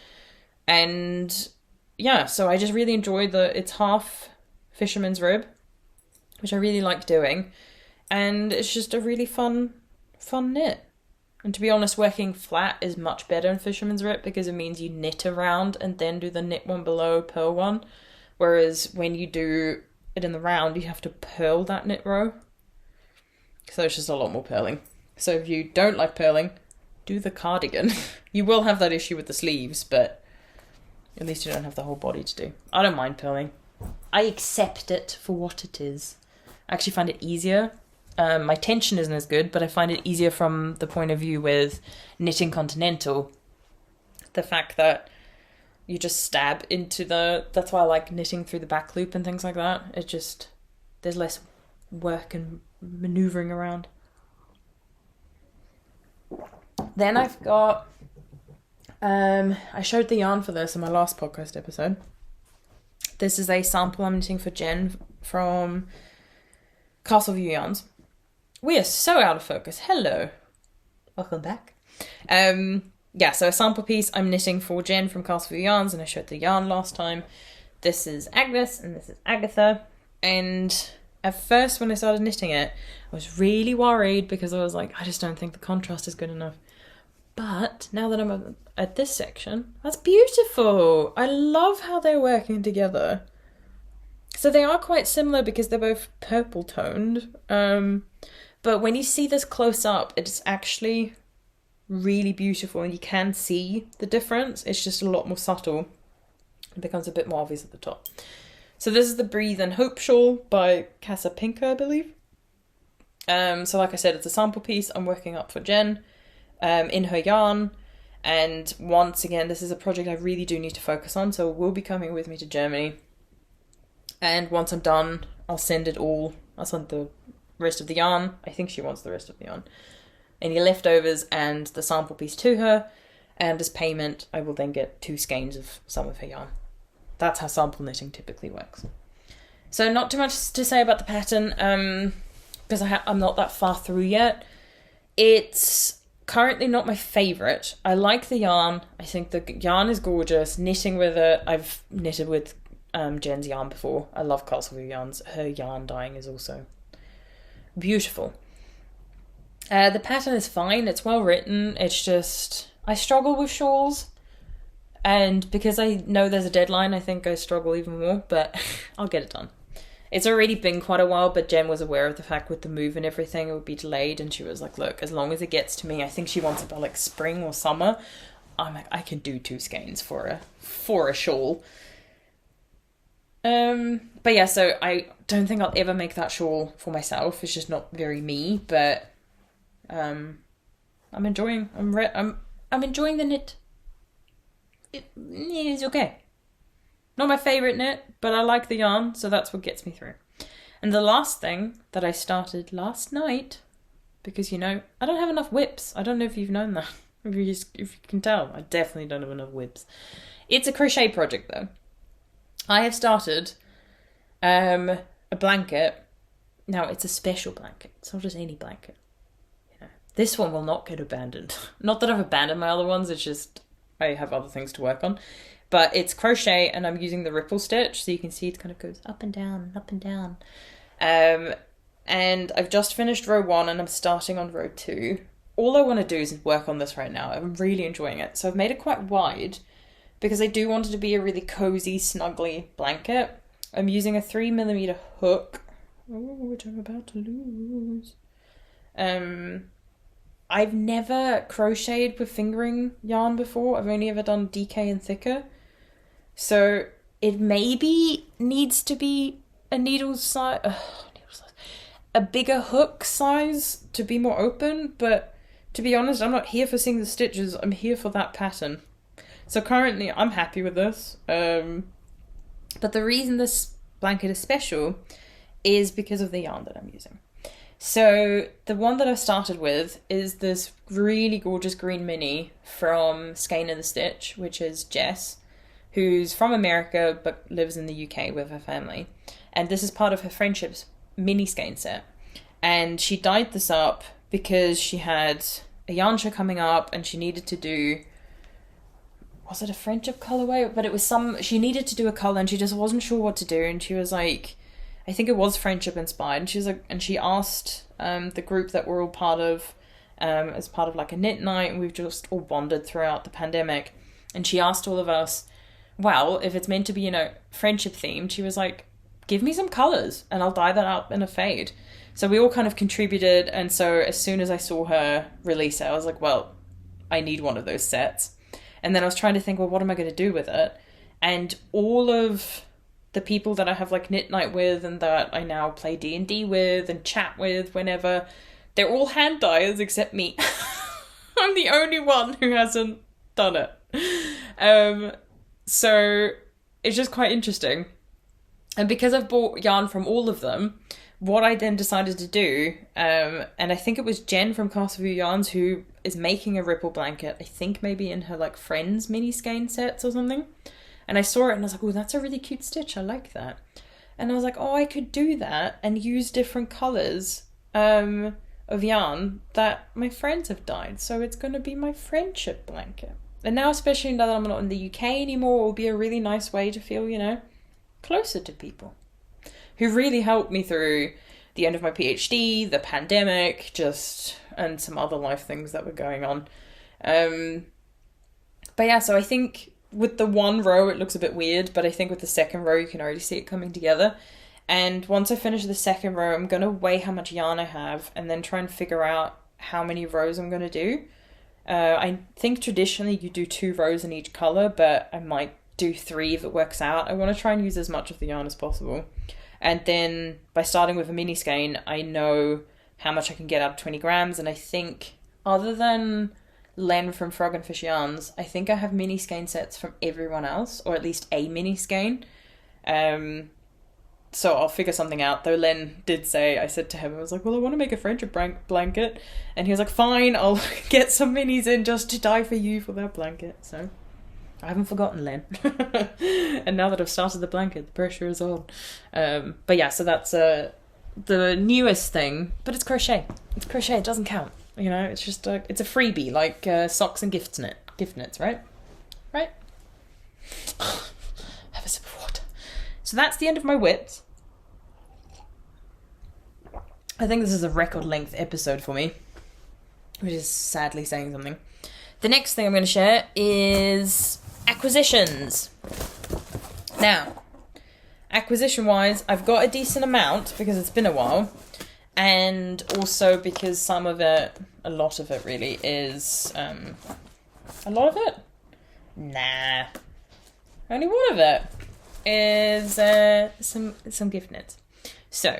And yeah, so I just really enjoyed it's half fisherman's rib, which I really like doing. And it's just a really fun knit. And to be honest, working flat is much better in fisherman's rib because it means you knit around and then do the knit one below, purl one. Whereas when you do it in the round, you have to purl that knit row. So it's just a lot more purling. So if you don't like purling, do the cardigan. You will have that issue with the sleeves, but at least you don't have the whole body to do. I don't mind purling. I accept it for what it is. I actually find it easier. My tension isn't as good, but I find it easier from the point of view with knitting continental. The fact that you just stab into that's why I like knitting through the back loop and things like that. It just, there's less work and maneuvering around. Then I've got, I showed the yarn for this in my last podcast episode. This is a sample I'm knitting for Jen from Castleview Yarns. We are so out of focus. Hello. Welcome back. Yeah, so a sample piece I'm knitting for Jen from Castleview Yarns, and I showed the yarn last time. This is Agnes and this is Agatha. And at first when I started knitting it, I was really worried because I was like, I just don't think the contrast is good enough. But now that I'm at this section, that's beautiful. I love how they're working together. So they are quite similar because they're both purple toned. But when you see this close up, it's actually really beautiful and you can see the difference. It's just a lot more subtle. It becomes a bit more obvious at the top. So this is the Breathe and Hope shawl by Casapinka, I believe. So like I said, it's a sample piece I'm working up for Jen in her yarn. And once again, this is a project I really do need to focus on. So it will be coming with me to Germany. And once I'm done, I'll send it all. I'll send the rest of the yarn. I think she wants the rest of the yarn. Any leftovers and the sample piece to her. And as payment, I will then get 2 skeins of some of her yarn. That's how sample knitting typically works. So not too much to say about the pattern, because I'm not that far through yet. It's currently not my favourite. I like the yarn. I think the yarn is gorgeous. Knitting with it, I've knitted with Jen's yarn before. I love Castleview yarns. Her yarn dyeing is also beautiful. The pattern is fine, it's well written, it's just, I struggle with shawls, and because I know there's a deadline, I think I struggle even more, but I'll get it done. It's already been quite a while, but Jen was aware of the fact with the move and everything, it would be delayed, and she was like, look, as long as it gets to me, I think she wants it by like spring or summer, I'm like, I can do 2 skeins for a shawl. But yeah, so I don't think I'll ever make that shawl for myself, it's just not very me, but I'm enjoying the knit. It's okay. Not my favourite knit, but I like the yarn, so that's what gets me through. And the last thing that I started last night, because, you know, I don't have enough whips. I don't know if you've known that. If you can tell, I definitely don't have enough whips. It's a crochet project, though. I have started a blanket. Now, it's a special blanket. It's not just any blanket. This one will not get abandoned. Not that I've abandoned my other ones, it's just I have other things to work on. But it's crochet and I'm using the ripple stitch, so you can see it kind of goes up and down, up and down. And I've just finished row 1 and I'm starting on row 2. All I want to do is work on this right now. I'm really enjoying it. So I've made it quite wide because I do want it to be a really cozy, snuggly blanket. I'm using a 3mm hook, which I'm about to lose. I've never crocheted with fingering yarn before. I've only ever done DK and thicker. So it maybe needs to be a needle size, a bigger hook size to be more open. But to be honest, I'm not here for seeing the stitches. I'm here for that pattern. So currently I'm happy with this. But the reason this blanket is special is because of the yarn that I'm using. So the one that I've started with is this really gorgeous green mini from Skein and the Stitch, which is Jess, who's from America but lives in the UK with her family. And this is part of her Friendships mini skein set. And she dyed this up because she had a yarn show coming up and she needed to do, was it a friendship colorway? But it was she needed to do a color and she just wasn't sure what to do. And she was like, I think it was friendship inspired. And she was like, and she asked the group that we're all part of, as part of like a knit night, and we've just all bonded throughout the pandemic. And she asked all of us, well, if it's meant to be, you know, friendship themed, she was like, give me some colors and I'll dye that up in a fade. So we all kind of contributed. And so as soon as I saw her release it, I was like, well, I need one of those sets. And then I was trying to think, well, what am I going to do with it? And all of the people that I have like knit night with and that I now play D&D with and chat with whenever, they're all hand dyers except me. I'm the only one who hasn't done it. So it's just quite interesting. And because I've bought yarn from all of them, what I then decided to do, and I think it was Jen from Castle View Yarns who is making a ripple blanket, I think maybe in her like Friends mini skein sets or something. And I saw it and I was like, oh, that's a really cute stitch. I like that. And I was like, oh, I could do that and use different colours of yarn that my friends have dyed. So it's going to be my friendship blanket. And now, especially now that I'm not in the UK anymore, it will be a really nice way to feel, you know, closer to people who really helped me through the end of my PhD, the pandemic, and some other life things that were going on. But yeah, so I think with the one row, it looks a bit weird, but I think with the second row, you can already see it coming together. And once I finish the second row, I'm going to weigh how much yarn I have and then try and figure out how many rows I'm going to do. I think traditionally you do 2 rows in each colour, but I might do 3 if it works out. I want to try and use as much of the yarn as possible. And then by starting with a mini skein, I know how much I can get out of 20 grams. And I think other than Len from Frog and Fish Yarns, I think I have mini skein sets from everyone else, or at least a mini skein. So I'll figure something out. Though Len did say, I said to him, I was like, well, I want to make a friendship blanket. And he was like, fine, I'll get some minis in just to dye for you for that blanket. So I haven't forgotten Len. And now that I've started the blanket, the pressure is on. But yeah, so that's the newest thing. But it's crochet. It's crochet. It doesn't count. You know, it's just it's a freebie, like socks and gift knits, right? Right? Have a sip of water. So that's the end of my whips. I think this is a record length episode for me, which is sadly saying something. The next thing I'm going to share is acquisitions. Now, acquisition-wise, I've got a decent amount because it's been a while, and also because some of it, a lot of it really, is, a lot of it? Nah. Only one of it is some gift knits. So,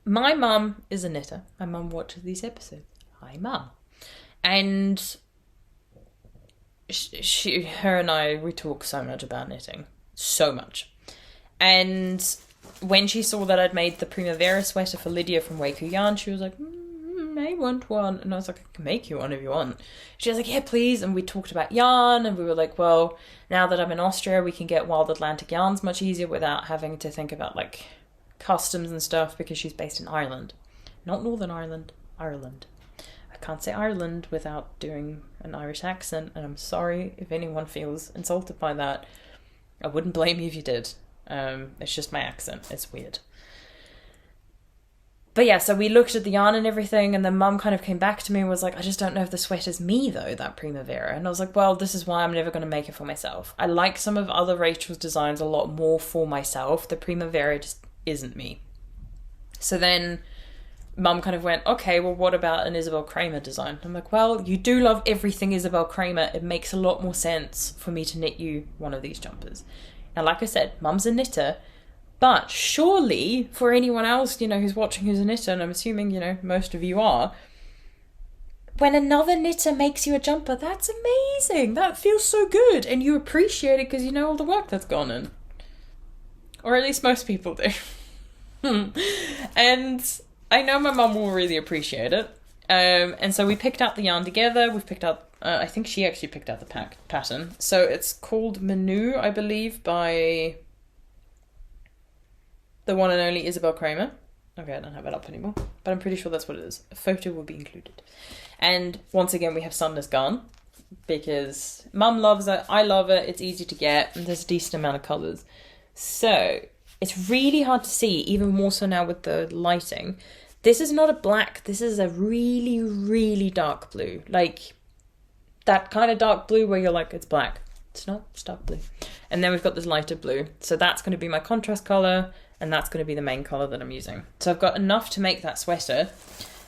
my mum is a knitter. My mum watches these episodes. Hi, Mum. And her and I, we talk so much about knitting. So much. And when she saw that I'd made the Primavera sweater for Lydia from Waco Yarn, she was like, I want one. And I was like, I can make you one if you want. She was like, yeah, please. And we talked about yarn, and we were like, well, now that I'm in Austria, we can get Wild Atlantic yarns much easier without having to think about, like, customs and stuff, because she's based in Ireland. Not Northern Ireland, Ireland. I can't say Ireland without doing an Irish accent, and I'm sorry if anyone feels insulted by that. I wouldn't blame you if you did. It's just my accent. It's weird. But yeah, so we looked at the yarn and everything, and then Mum kind of came back to me and was like, I just don't know if the sweater's me, though, that Primavera. And I was like, well, this is why I'm never going to make it for myself. I like some of other Rachel's designs a lot more for myself. The Primavera just isn't me. So then Mum kind of went, okay, well, what about an Isabel Kramer design? I'm like, well, you do love everything Isabel Kramer. It makes a lot more sense for me to knit you one of these jumpers. Now, like I said, Mum's a knitter. But surely, for anyone else, you know, who's watching who's a knitter, and I'm assuming, you know, most of you are, when another knitter makes you a jumper, that's amazing. That feels so good. And you appreciate it because you know all the work that's gone in. Or at least most people do. And I know my mum will really appreciate it. And so we picked out the yarn together. We've picked out, I think she actually picked out the pattern. So it's called Menu, I believe, by the one and only Isabel Kramer. Okay, I don't have it up anymore, but I'm pretty sure that's what it is. A photo will be included. And once again, we have Sunless Garn because Mum loves it, I love it, it's easy to get, and there's a decent amount of colours. So it's really hard to see, even more so now with the lighting. This is not a black, this is a really, really dark blue. Like that kind of dark blue where you're like, it's black. It's not, it's dark blue. And then we've got this lighter blue. So that's going to be my contrast colour. And that's going to be the main colour that I'm using. So I've got enough to make that sweater.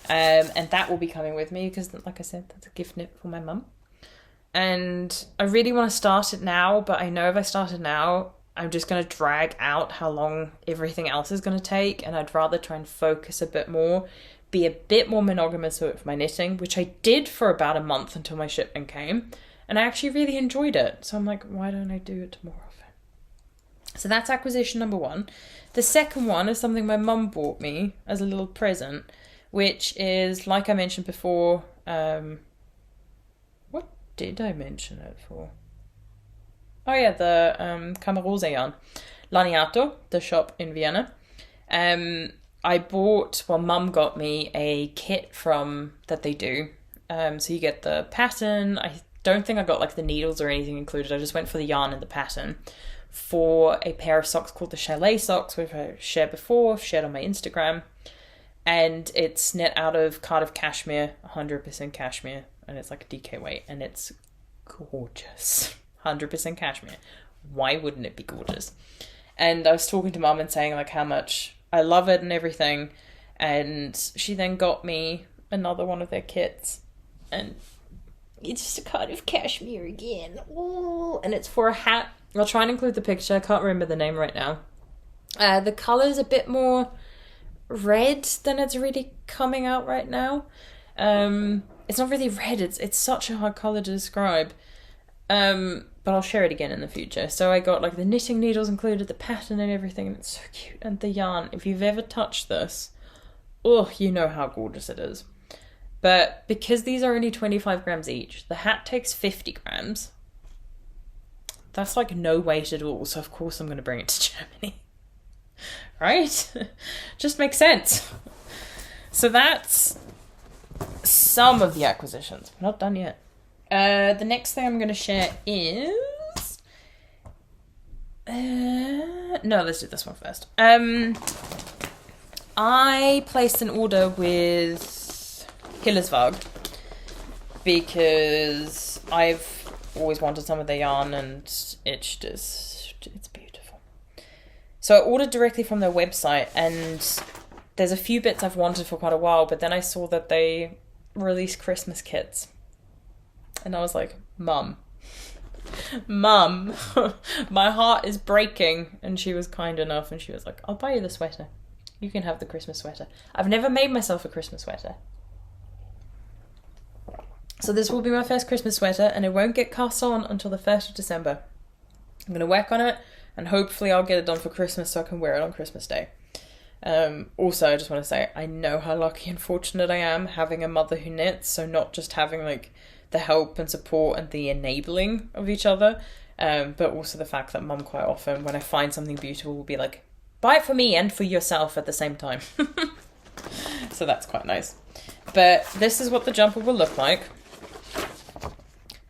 And that will be coming with me because, like I said, that's a gift knit for my mum. And I really want to start it now, but I know if I start it now, I'm just going to drag out how long everything else is going to take. And I'd rather try and focus a bit more, be a bit more monogamous with my knitting, which I did for about a month until my shipment came. And I actually really enjoyed it. So I'm like, why don't I do it more often? So that's acquisition number one. The second one is something my mum bought me as a little present, which is, like I mentioned before, what did I mention it for? Oh yeah, the Camel yarn. Laniato, the shop in Vienna. Mum got me a kit from that they do. So you get the pattern. I don't think I got like the needles or anything included. I just went for the yarn and the pattern for a pair of socks called the Chalet Socks, which I've shared before, I've shared on my Instagram. And it's knit out of Cardiff cashmere, 100% cashmere, and it's like a DK weight, and it's gorgeous. 100% cashmere. Why wouldn't it be gorgeous? And I was talking to Mum and saying like how much I love it and everything, and she then got me another one of their kits, and it's just a Cardiff cashmere again. Ooh. And it's for a hat. I'll try and include the picture. I can't remember the name right now. The colour's a bit more red than it's really coming out right now. It's not really red. It's such a hard colour to describe. But I'll share it again in the future. So I got like the knitting needles included, the pattern and everything. And it's so cute. And the yarn, if you've ever touched this, oh, you know how gorgeous it is. But because these are only 25 grams each, the hat takes 50 grams. That's like no weight at all, so of course I'm going to bring it to Germany. Right? Just makes sense. So that's some of the acquisitions. We're not done yet. The next thing I'm going to share is... no, let's do this one first. I placed an order with Hillersvåg because I've always wanted some of their yarn and it's beautiful. So I ordered directly from their website, and there's a few bits I've wanted for quite a while, but then I saw that they released Christmas kits. And I was like, Mum, my heart is breaking. And she was kind enough and she was like, I'll buy you the sweater. You can have the Christmas sweater. I've never made myself a Christmas sweater. So this will be my first Christmas sweater, and it won't get cast on until the 1st of December. I'm going to work on it, and hopefully I'll get it done for Christmas so I can wear it on Christmas Day. Also, I just want to say, I know how lucky and fortunate I am having a mother who knits, so not just having like the help and support and the enabling of each other, but also the fact that Mum quite often, when I find something beautiful, will be like, buy it for me and for yourself at the same time. So that's quite nice. But this is what the jumper will look like.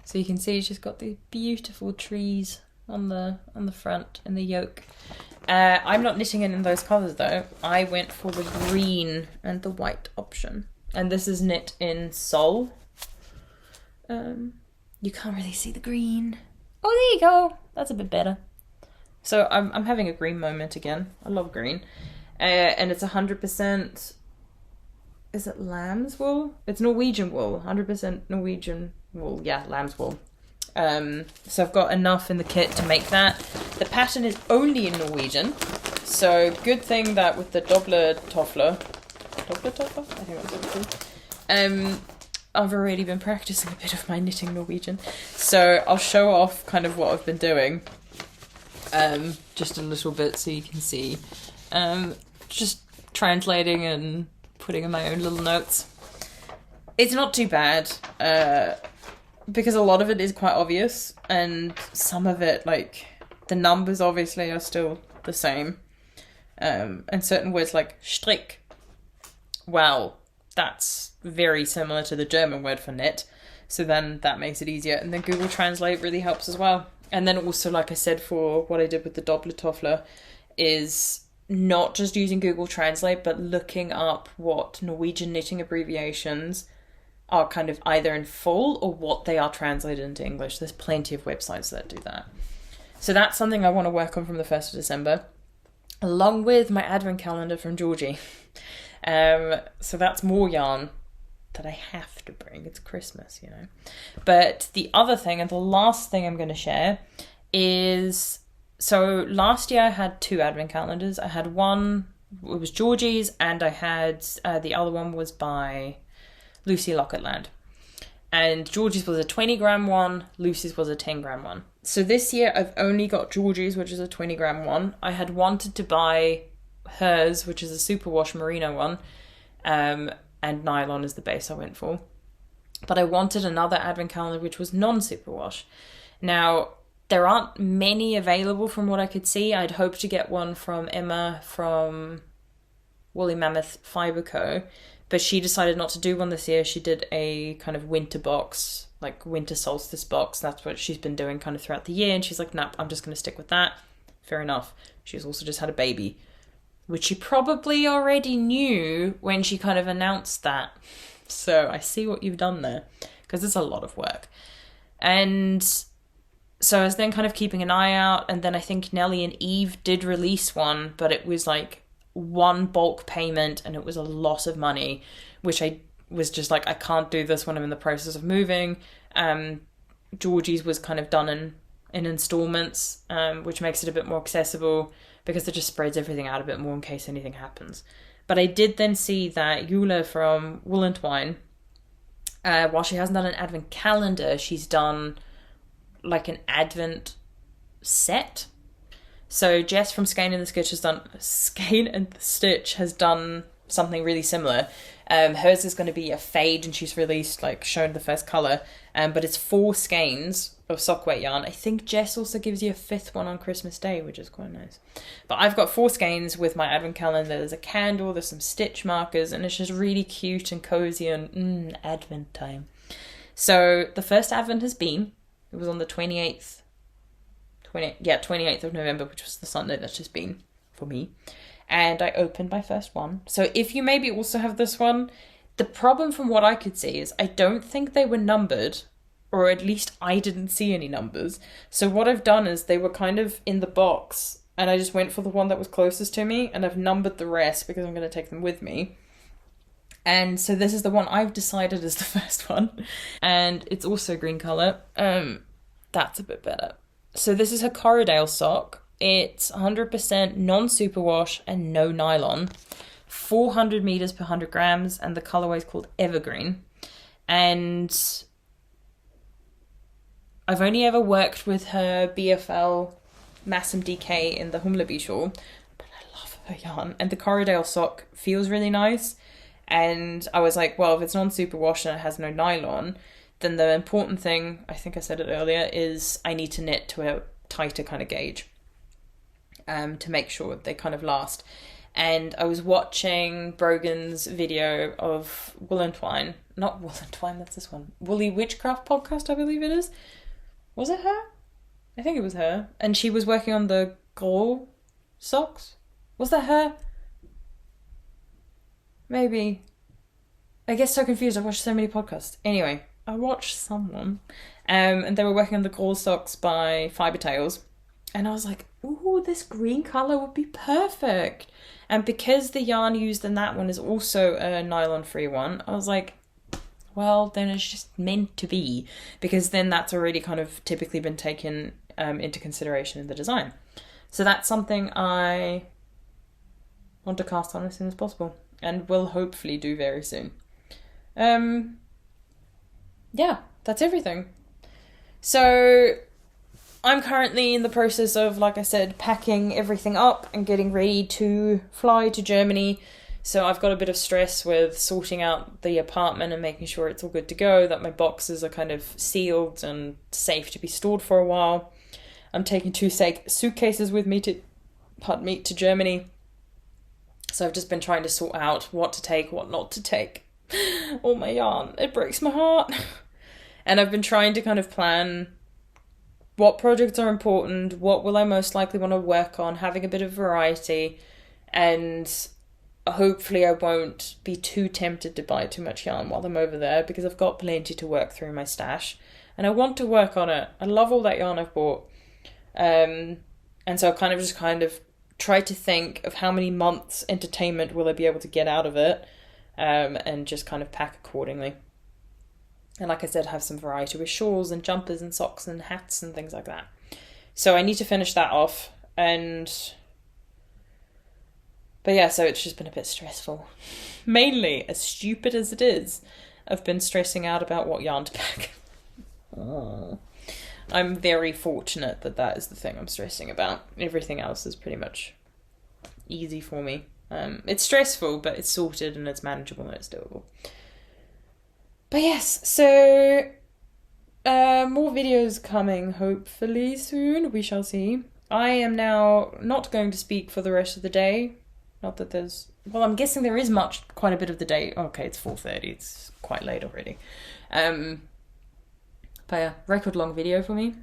So you can see she's got these beautiful trees on the front and the yoke. I'm not knitting it in those colours though. I went for the green and the white option. And this is knit in Sol. You can't really see the green. Oh, there you go. That's a bit better. So I'm having a green moment again. I love green. And it's 100%... Is it lamb's wool? It's Norwegian wool. 100% Norwegian wool. Yeah, lamb's wool. So I've got enough in the kit to make that. The pattern is only in Norwegian. So good thing that with the Doble Tøfler... Doble Tøfler? I think that's what it's called. I've already been practicing a bit of my knitting Norwegian. So I'll show off kind of what I've been doing. Just a little bit so you can see. Just translating and putting in my own little notes. It's not too bad, because a lot of it is quite obvious, and some of it, like, the numbers obviously are still the same. And certain words like Strick, well, that's very similar to the German word for knit, so then that makes it easier. And then Google Translate really helps as well. And then also, like I said, for what I did with the Doble Tøfler, is not just using Google Translate, but looking up what Norwegian knitting abbreviations are kind of either in full or what they are translated into English. There's plenty of websites that do that. So that's something I want to work on from the 1st of December, along with my advent calendar from Georgie. So that's more yarn that I have to bring. It's Christmas, you know. But the other thing, and the last thing I'm going to share, is... So last year I had 2 advent calendars. I had one, it was Georgie's, and I had the other one was by Lucy Locketland. And Georgie's was a 20 gram one, Lucy's was a 10 gram one. So this year I've only got Georgie's, which is a 20 gram one. I had wanted to buy hers, which is a superwash merino one, and nylon is the base I went for. But I wanted another advent calendar which was non-superwash. Now, there aren't many available from what I could see. I'd hoped to get one from Emma from Woolly Mammoth Fibre Co. But she decided not to do one this year. She did a kind of winter box, like winter solstice box. That's what she's been doing kind of throughout the year. And she's like, nah, I'm just going to stick with that. Fair enough. She's also just had a baby, which she probably already knew when she kind of announced that. So I see what you've done there, because it's a lot of work. And... so I was then kind of keeping an eye out, and then I think Nelly and Eve did release one, but it was like one bulk payment and it was a lot of money, which I was just like, I can't do this when I'm in the process of moving. Georgie's was kind of done in installments, which makes it a bit more accessible because it just spreads everything out a bit more in case anything happens. But I did then see that Jule from Woollentwine, while she hasn't done an advent calendar, she's done like an advent set. So Jess from Skein and the Stitch has done something really similar. Hers is going to be a fade, and she's released, like, shown the first colour, but it's 4 skeins of sock weight yarn. I think Jess also gives you a 5th one on Christmas Day, which is quite nice. But I've got 4 skeins with my advent calendar. There's a candle, there's some stitch markers, and it's just really cute and cozy and advent time. So the first advent has been, it was on the 28th of November, which was the Sunday that's just been. for me. And I opened my first one. So if you maybe also have this one, the problem from what I could see is I don't think they were numbered, or at least I didn't see any numbers. So what I've done is they were kind of in the box, and I just went for the one that was closest to me, and I've numbered the rest because I'm going to take them with me. And so this is the one I've decided is the first one. And it's also green colour. That's a bit better. So this is her Corriedale sock. It's 100% non-superwash and no nylon. 400 meters per 100 grams, and the colorway is called Evergreen. And I've only ever worked with her BFL Massum DK in the Humleby shawl, but I love her yarn. And the Corriedale sock feels really nice. And I was like, well, if it's non-superwash and it has no nylon, then the important thing, I think I said it earlier, is I need to knit to a tighter kind of gauge to make sure they kind of last. And I was watching Brogan's video of Woollentwine. Not Woollentwine, that's this one. Woolly Witchcraft podcast, I believe it is. Was it her? I think it was her. And she was working on the Gros socks. Was that her? Maybe. I get so confused. I watched so many podcasts. Anyway, I watched someone. And they were working on the Gros socks by Fibertales. And I was like, ooh, this green colour would be perfect. And because the yarn used in that one is also a nylon-free one, I was like, well, then it's just meant to be. Because then that's already kind of typically been taken into consideration in the design. So that's something I want to cast on as soon as possible. And will hopefully do very soon. Yeah, that's everything. So I'm currently in the process of, like I said, packing everything up and getting ready to fly to Germany. So I've got a bit of stress with sorting out the apartment and making sure it's all good to go, that my boxes are kind of sealed and safe to be stored for a while. I'm taking 2 suitcases with me to Germany. So I've just been trying to sort out what to take, what not to take. All my yarn, it breaks my heart. And I've been trying to kind of plan what projects are important, what will I most likely want to work on, having a bit of variety, and hopefully I won't be too tempted to buy too much yarn while I'm over there, because I've got plenty to work through in my stash, and I want to work on it. I love all that yarn I've bought. And so I kind of try to think of how many months entertainment will I be able to get out of it, and just kind of pack accordingly. And like I said, have some variety with shawls and jumpers and socks and hats and things like that. So I need to finish that off. But yeah, so it's just been a bit stressful. Mainly, as stupid as it is, I've been stressing out about what yarn to pack. I'm very fortunate that is the thing I'm stressing about. Everything else is pretty much easy for me. It's stressful, but it's sorted and it's manageable and it's doable. But yes, so more videos coming hopefully soon. We shall see. I am now not going to speak for the rest of the day. Not that there's... Well, I'm guessing there is quite a bit of the day. Okay, it's 4:30. It's quite late already. But yeah, record long video for me.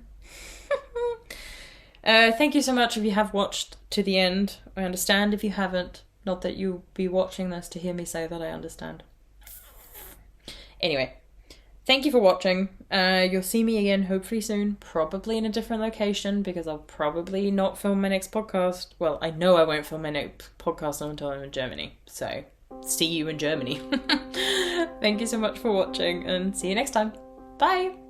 Thank you so much if you have watched to the end. I understand if you haven't. Not that you'll be watching this to hear me say that I understand. Anyway, thank you for watching. You'll see me again hopefully soon, probably in a different location, because I'll probably not film my next podcast. Well, I know I won't film my next podcast until I'm in Germany, so see you in Germany. Thank you so much for watching, and see you next time. Bye!